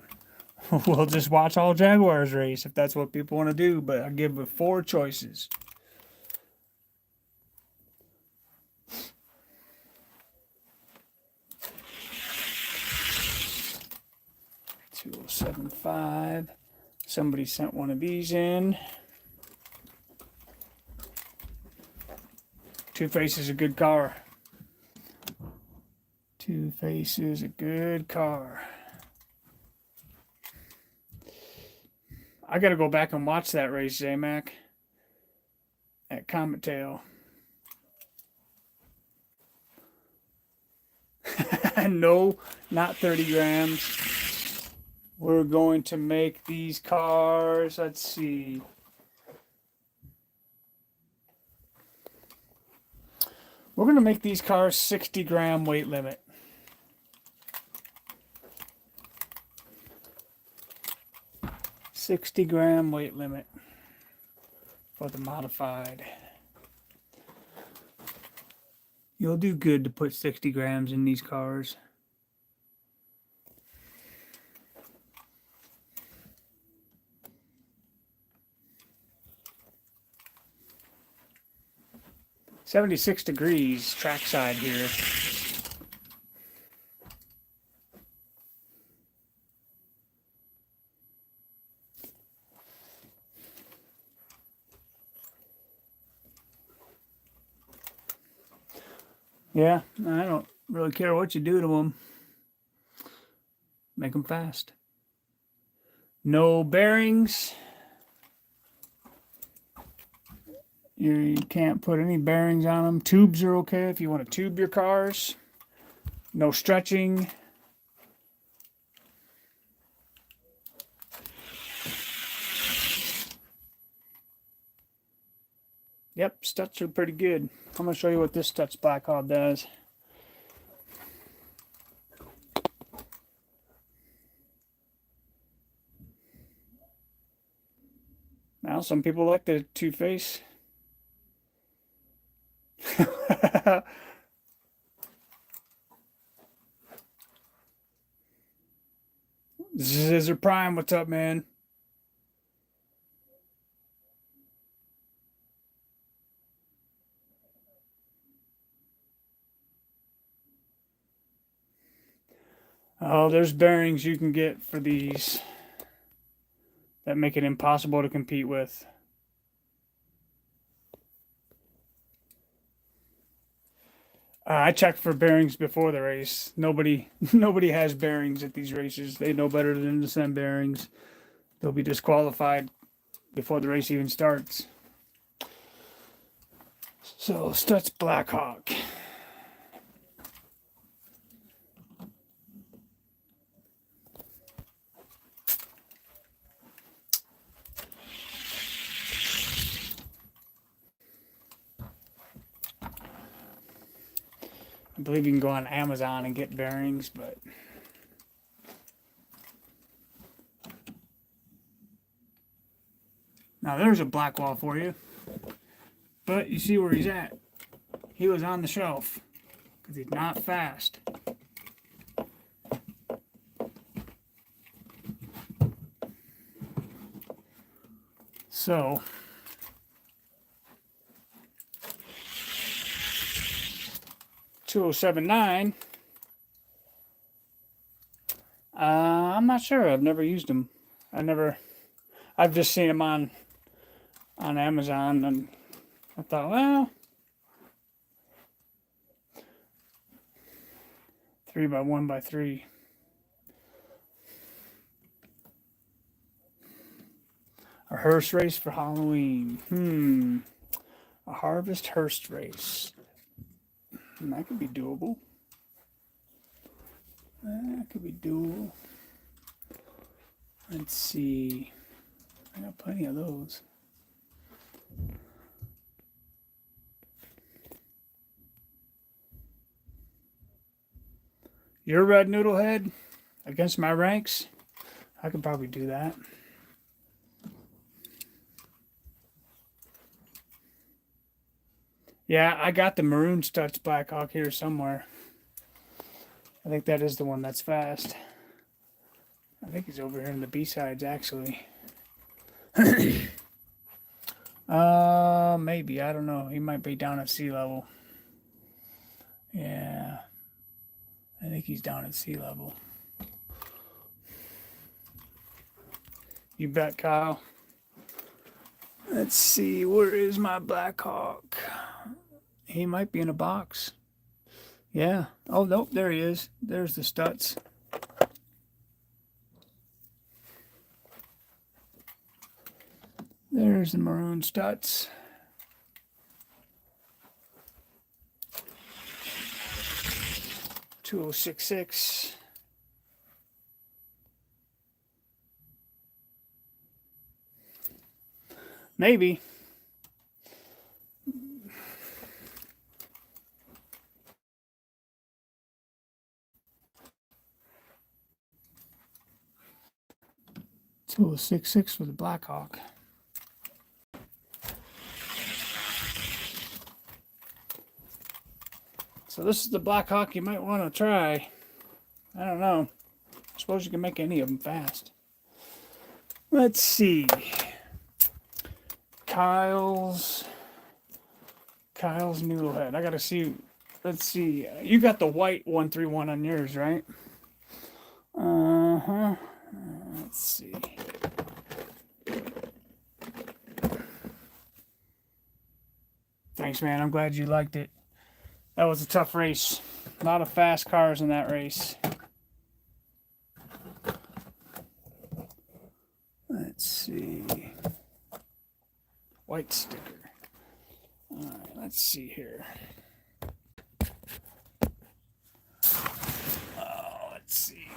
We'll just watch all Jaguars race if that's what people want to do, but I'll give it 4 choices. $2,075. Somebody sent one of these in. Two-Face is a good car. Two-Face is a good car. I got to go back and watch that race, J-Mac. At Comet Tail. No, not 30 grams. We're going to make these cars, let's see. We're going to make these cars 60-gram weight limit. $60-gram weight limit for the modified. You'll do good to put 60 grams in these cars. "76 degrees trackside here." Yeah, I don't really care what you do to them. Make them fast. No bearings. You can't put any bearings on them. Tubes are okay if you want to tube your cars. No stretching. Yep, Stutz are pretty good. I'm going to show you what this Stutz Black Hawk does. Now, some people like the Two-Face. Zizzer Prime, what's up, man? Oh, there's bearings you can get for these that make it impossible to compete with. I checked for bearings before the race. Nobody has bearings at these races. They know better than to send bearings. They'll be disqualified before the race even starts. So, Stutz Black Hawk. I believe you can go on Amazon and get bearings, but now there's a black wall for you. But you see where he's at. He was on the shelf because he's not fast. So, $2,079. I'm not sure. I've never used them. I've just seen them on Amazon, and I thought, well, 3x1x3. A hearse race for Halloween. A harvest hearse race. That could be doable. That could be doable. Let's see. I got plenty of those. Your red noodle head against my ranks? I could probably do that. Yeah, I got the maroon Stutz Black Hawk here somewhere. I think that is the one that's fast. I think he's over here in the B-sides, actually. Maybe. I don't know. He might be down at sea level. Yeah. I think he's down at sea level. You bet, Kyle. Let's see. Where is my Black Hawk? He might be in a box. Yeah. Oh, nope, there he is. There's the Stutz. There's the maroon Stutz. $2066. Maybe. $2066 for the Blackhawk. So this is the Blackhawk you might want to try. I don't know. I suppose you can make any of them fast. Let's see. Kyle's Noodlehead. I gotta see. Let's see. You got the white 131 on yours, right? Uh-huh. Let's see. Thanks, man. I'm glad you liked it. That was a tough race. A lot of fast cars in that race. Let's see. White sticker. All right, let's see here. Oh, let's see.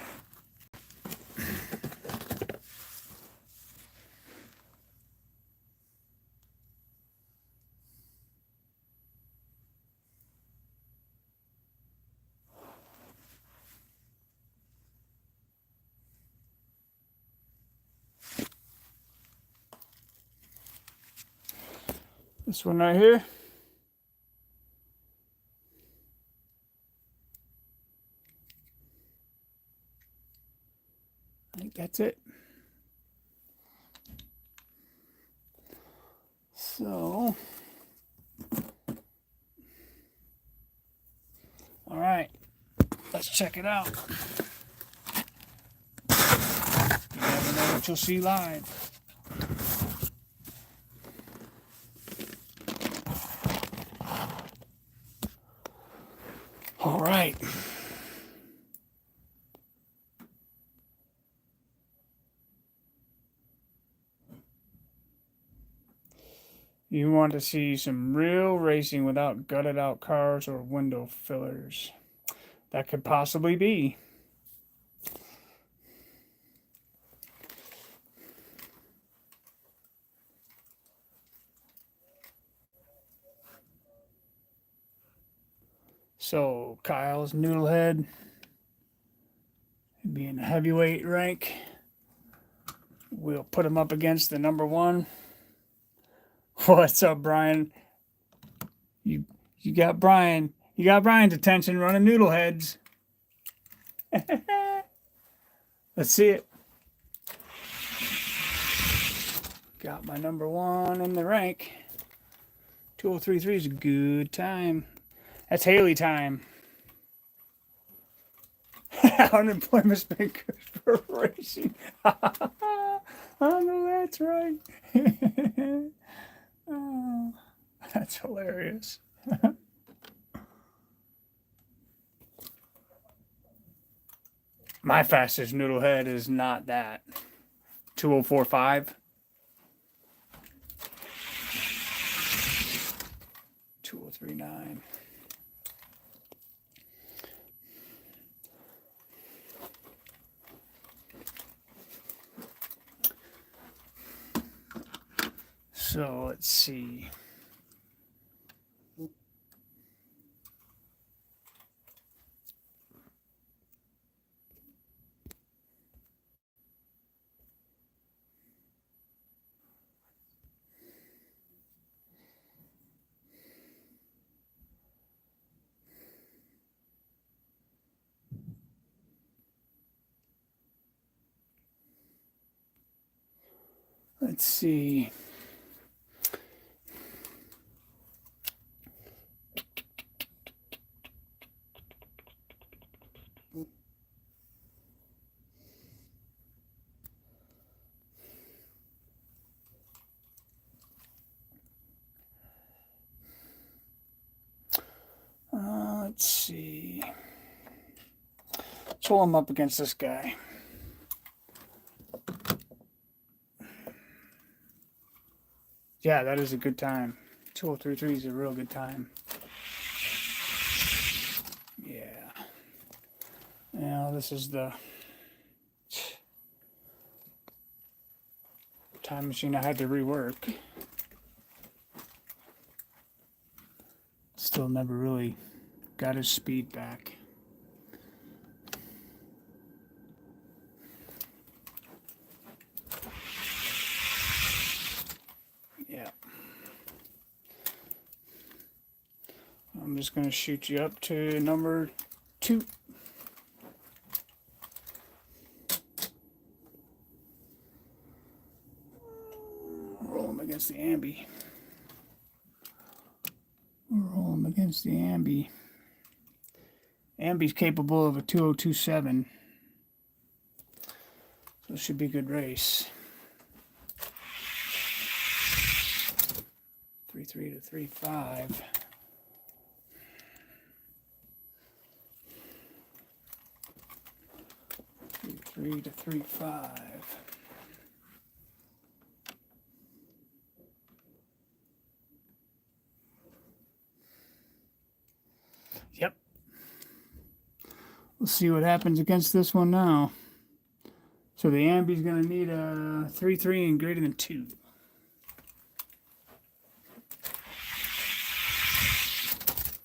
This one right here. I think that's it. So, all right, let's check it out. You never know what you'll see live. All right. You want to see some real racing without gutted out cars or window fillers. That could possibly be. So Kyle's Noodlehead, he'd be in the heavyweight rank. We'll put him up against the number one. What's up, Brian? You got Brian. You got Brian's attention running Noodleheads. Let's see it. Got my number one in the rank. 2033 is a good time. That's Haley time. Unemployment's been good for racing. I know that's right. Oh, that's hilarious. My fastest Noodlehead is not that. 2045. 2039. So let's see. Let's see. Let's see. Let's hold him up against this guy. Yeah, that is a good time. 2033 is a real good time. Yeah. Now this is the time machine I had to rework. Still never really got his speed back. Yeah. I'm just going to shoot you up to number 2. Roll him against the ambi. Roll him against the ambi. Ambi's capable of a 2027. So it should be a good race. 3.3 to 3.5. 3 to 3.5. Yep. We'll see what happens against this one now. So the ambi's going to need a 3.3 and greater than 2.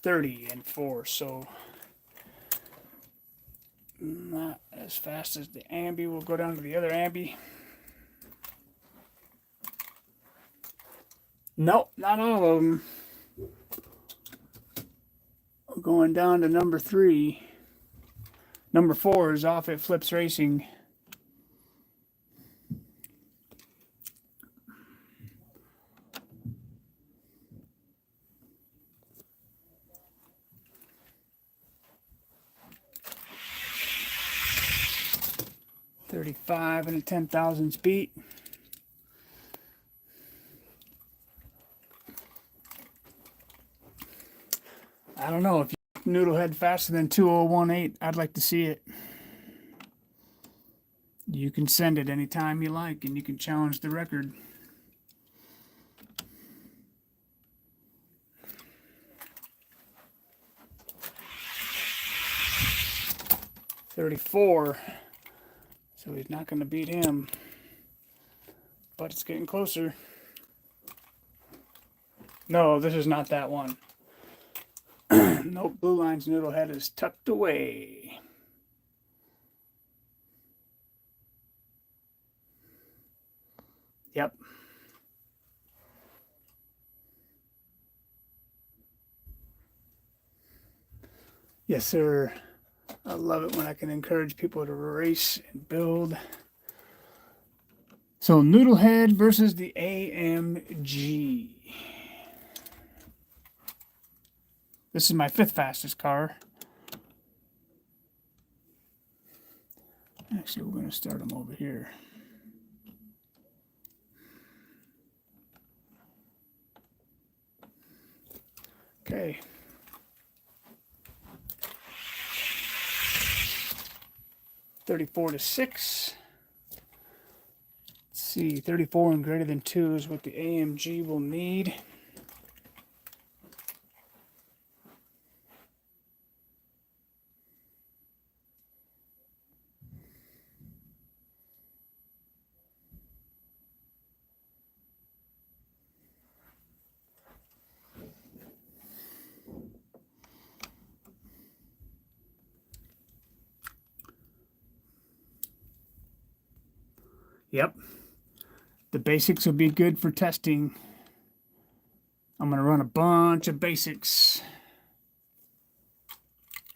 .30 and 4, so not as fast as the ambi. We'll go down to the other ambi. Nope, not all of them. We're going down to number 3. Number 4 is off at Flips Racing. .35 and a 10,000 speed. I don't know if you noodle head faster than 2018. I'd like to see it. You can send it anytime you like, and you can challenge the record. .34. So he's not going to beat him. But it's getting closer. No, this is not that one. Nope, Blue Line's noodle head is tucked away. Yep. Yes, sir. I love it when I can encourage people to race and build. So Noodlehead versus the AMG. This is my 5th fastest car. Actually, we're going to start them over here. Okay. .34 to 6. Let's see, 34 and greater than 2 is what the AMG will need. Yep. The basics will be good for testing. I'm going to run a bunch of basics.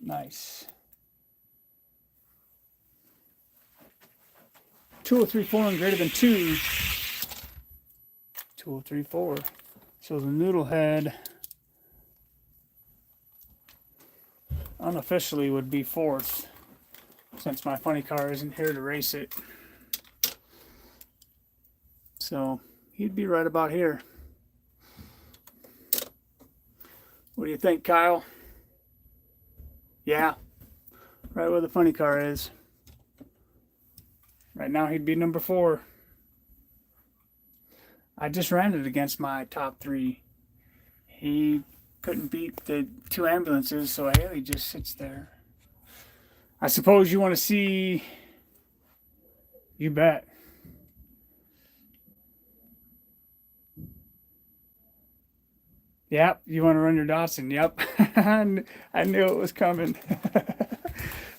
Nice. 2034 and greater than 2. 2034. So the noodle head unofficially would be 4th, since my funny car isn't here to race it. So he'd be right about here. What do you think, Kyle? Yeah, right where the funny car is. Right now he'd be number 4. I just ran it against my top 3. He couldn't beat the 2 ambulances, so Haley just sits there. I suppose you want to see... You bet. Yep, you want to run your Datsun. Yep. I knew it was coming.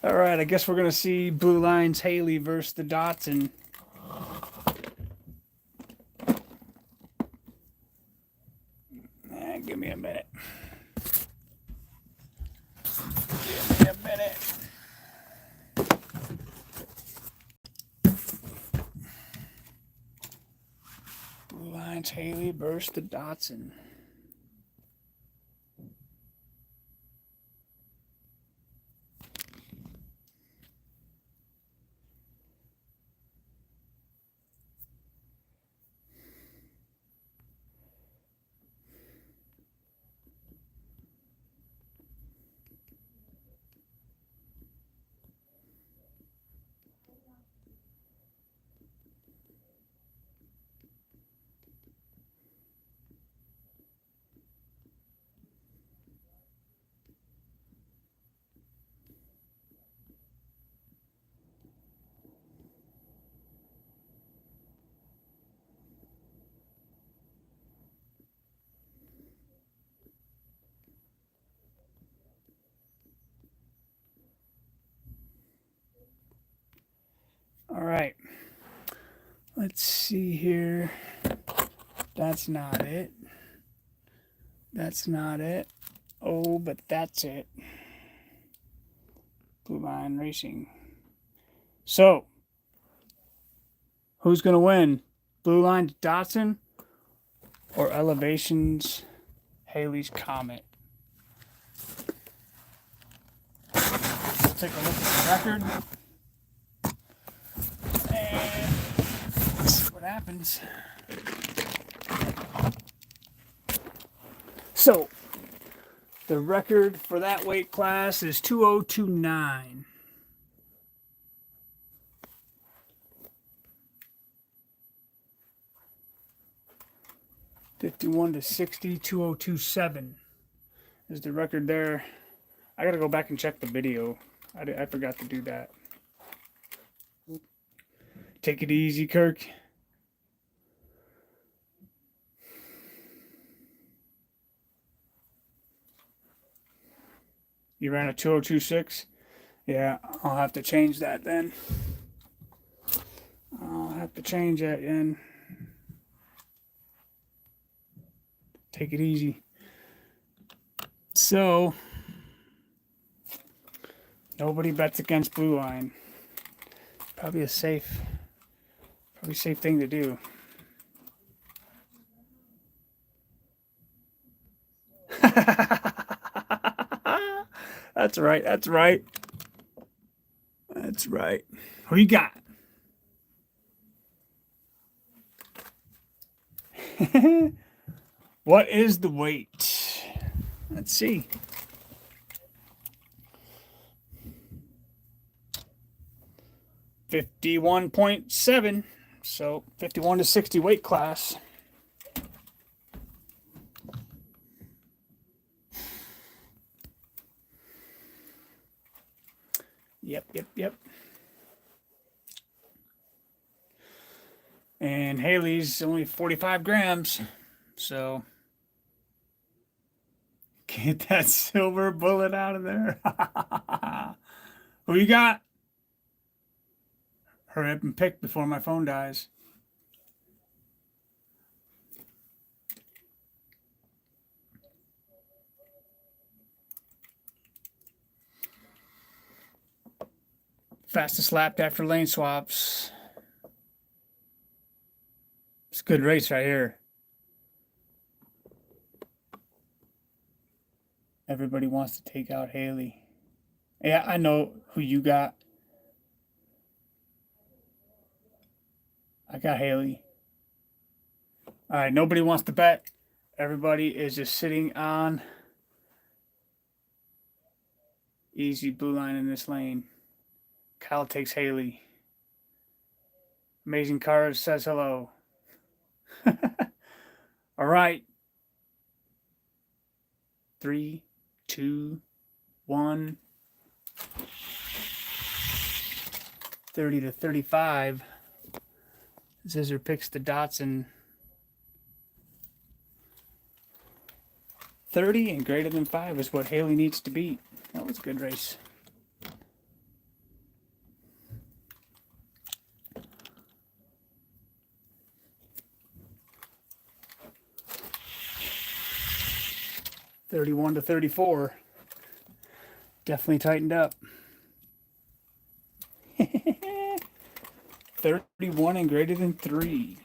All right, I guess we're going to see Blue Line's Haley versus the Datsun. Give me a minute. Give me a minute. Blue Line's Haley versus the Datsun. All right. Let's see here. That's not it. That's not it. Oh, but that's it. Blue Line Racing. So, who's going to win? Blue Line Datsun or Elevation's Haley's Comet? Let's take a look at the record. And let's see what happens. So, the record for that weight class is 2029. (51 to 60, 2027 is the record there. I gotta go back and check the video. I forgot to do that. Take it easy, Kirk. You ran a 2026? Yeah, I'll have to change that then. I'll have to change that then. Take it easy. So, nobody bets against Blue Line. Probably a safe thing to do. That's right. That's right. That's right. Who you got? What is the weight? Let's see. $51.7. So 51 to 60 weight class. Yep. And Haley's only 45 grams. So get that silver bullet out of there. Who you got? Hurry up and pick before my phone dies. Fastest lap after lane swaps. It's a good race right here. Everybody wants to take out Haley. Yeah, I know who you got. I got Haley. All right, nobody wants to bet. Everybody is just sitting on Easy blue line in this lane. Kyle takes Haley. Amazing Cars says hello. All right. 3, 2, 1. 30 to 35. Zizzer picks the Datsun. 30 and greater than 5 is what Haley needs to beat. That was a good race. $31 to 34. Definitely tightened up. 31 and greater than 3.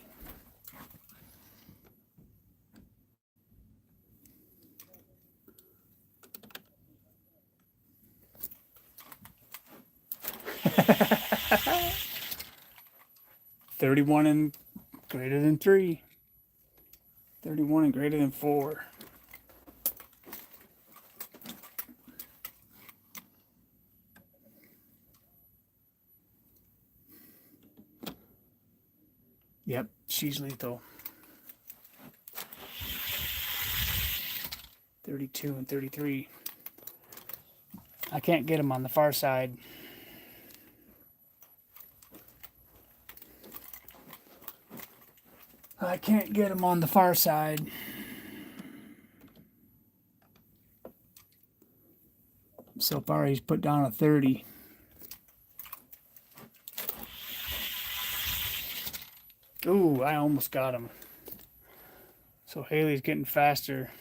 $31 and greater than 3. 31 and greater than 4. Yep, she's lethal. 32 and 33. I can't get him on the far side. I can't get him on the far side. So far, he's put down a 30. Ooh, I almost got him. So Haley's getting faster.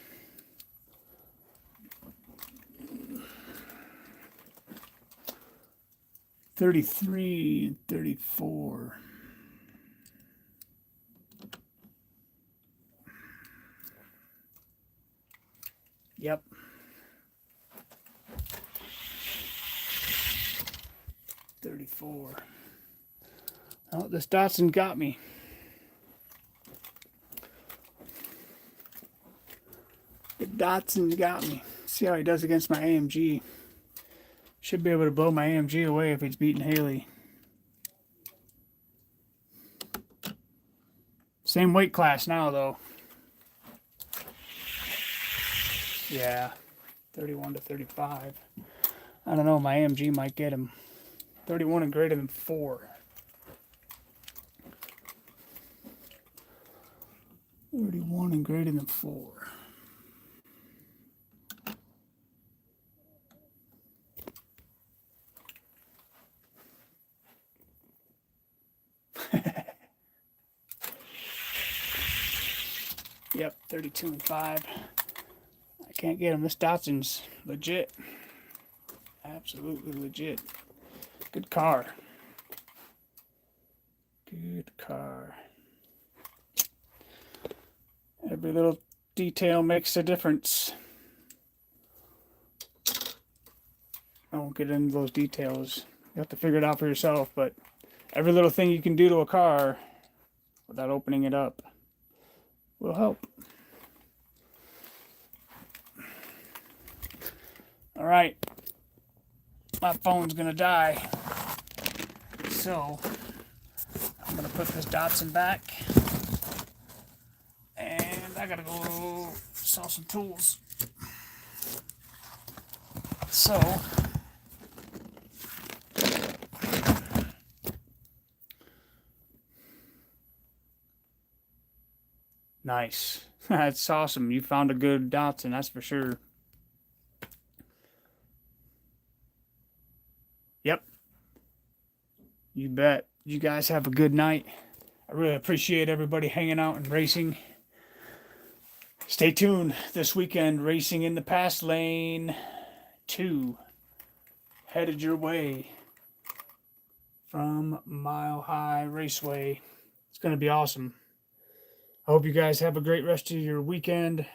$33 and 34. Yep. $34. Oh, this Datsun got me. The Datsun's got me. See how he does against my AMG. Should be able to blow my AMG away if he's beating Haley. Same weight class now, though. Yeah, 31 to 35. I don't know, my AMG might get him. 31 and greater than 4. 31 and greater than 4. Yep, 32 and 5. I can't get him. This Datsun's legit. Absolutely legit. Good car. Good car. Every little detail makes a difference. I won't get into those details. You have to figure it out for yourself, but every little thing you can do to a car without opening it up will help. All right. My phone's gonna die. So I'm gonna put this Datsun back. And I gotta go sell some tools. So nice. That's awesome. You found a good Datsun, that's for sure. Yep. You bet. You guys have a good night. I really appreciate everybody hanging out and racing. Stay tuned this weekend. Racing in the Pass Lane 2. Headed your way from Mile High Raceway. It's going to be awesome. I hope you guys have a great rest of your weekend.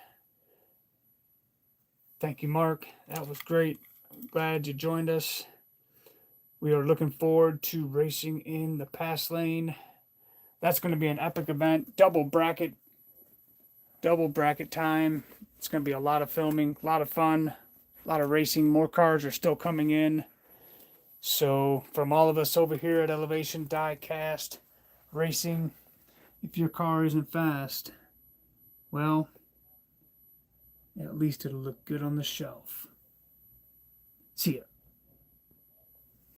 Thank you, Mark. That was great. I'm glad you joined us. We are looking forward to racing in the Pass Lane. That's going to be an epic event. Double bracket time. It's going to be a lot of filming, a lot of fun. A lot of racing, more cars are still coming in. So from all of us over here at Elevation Diecast Racing, if your car isn't fast, well, at least it'll look good on the shelf. See ya.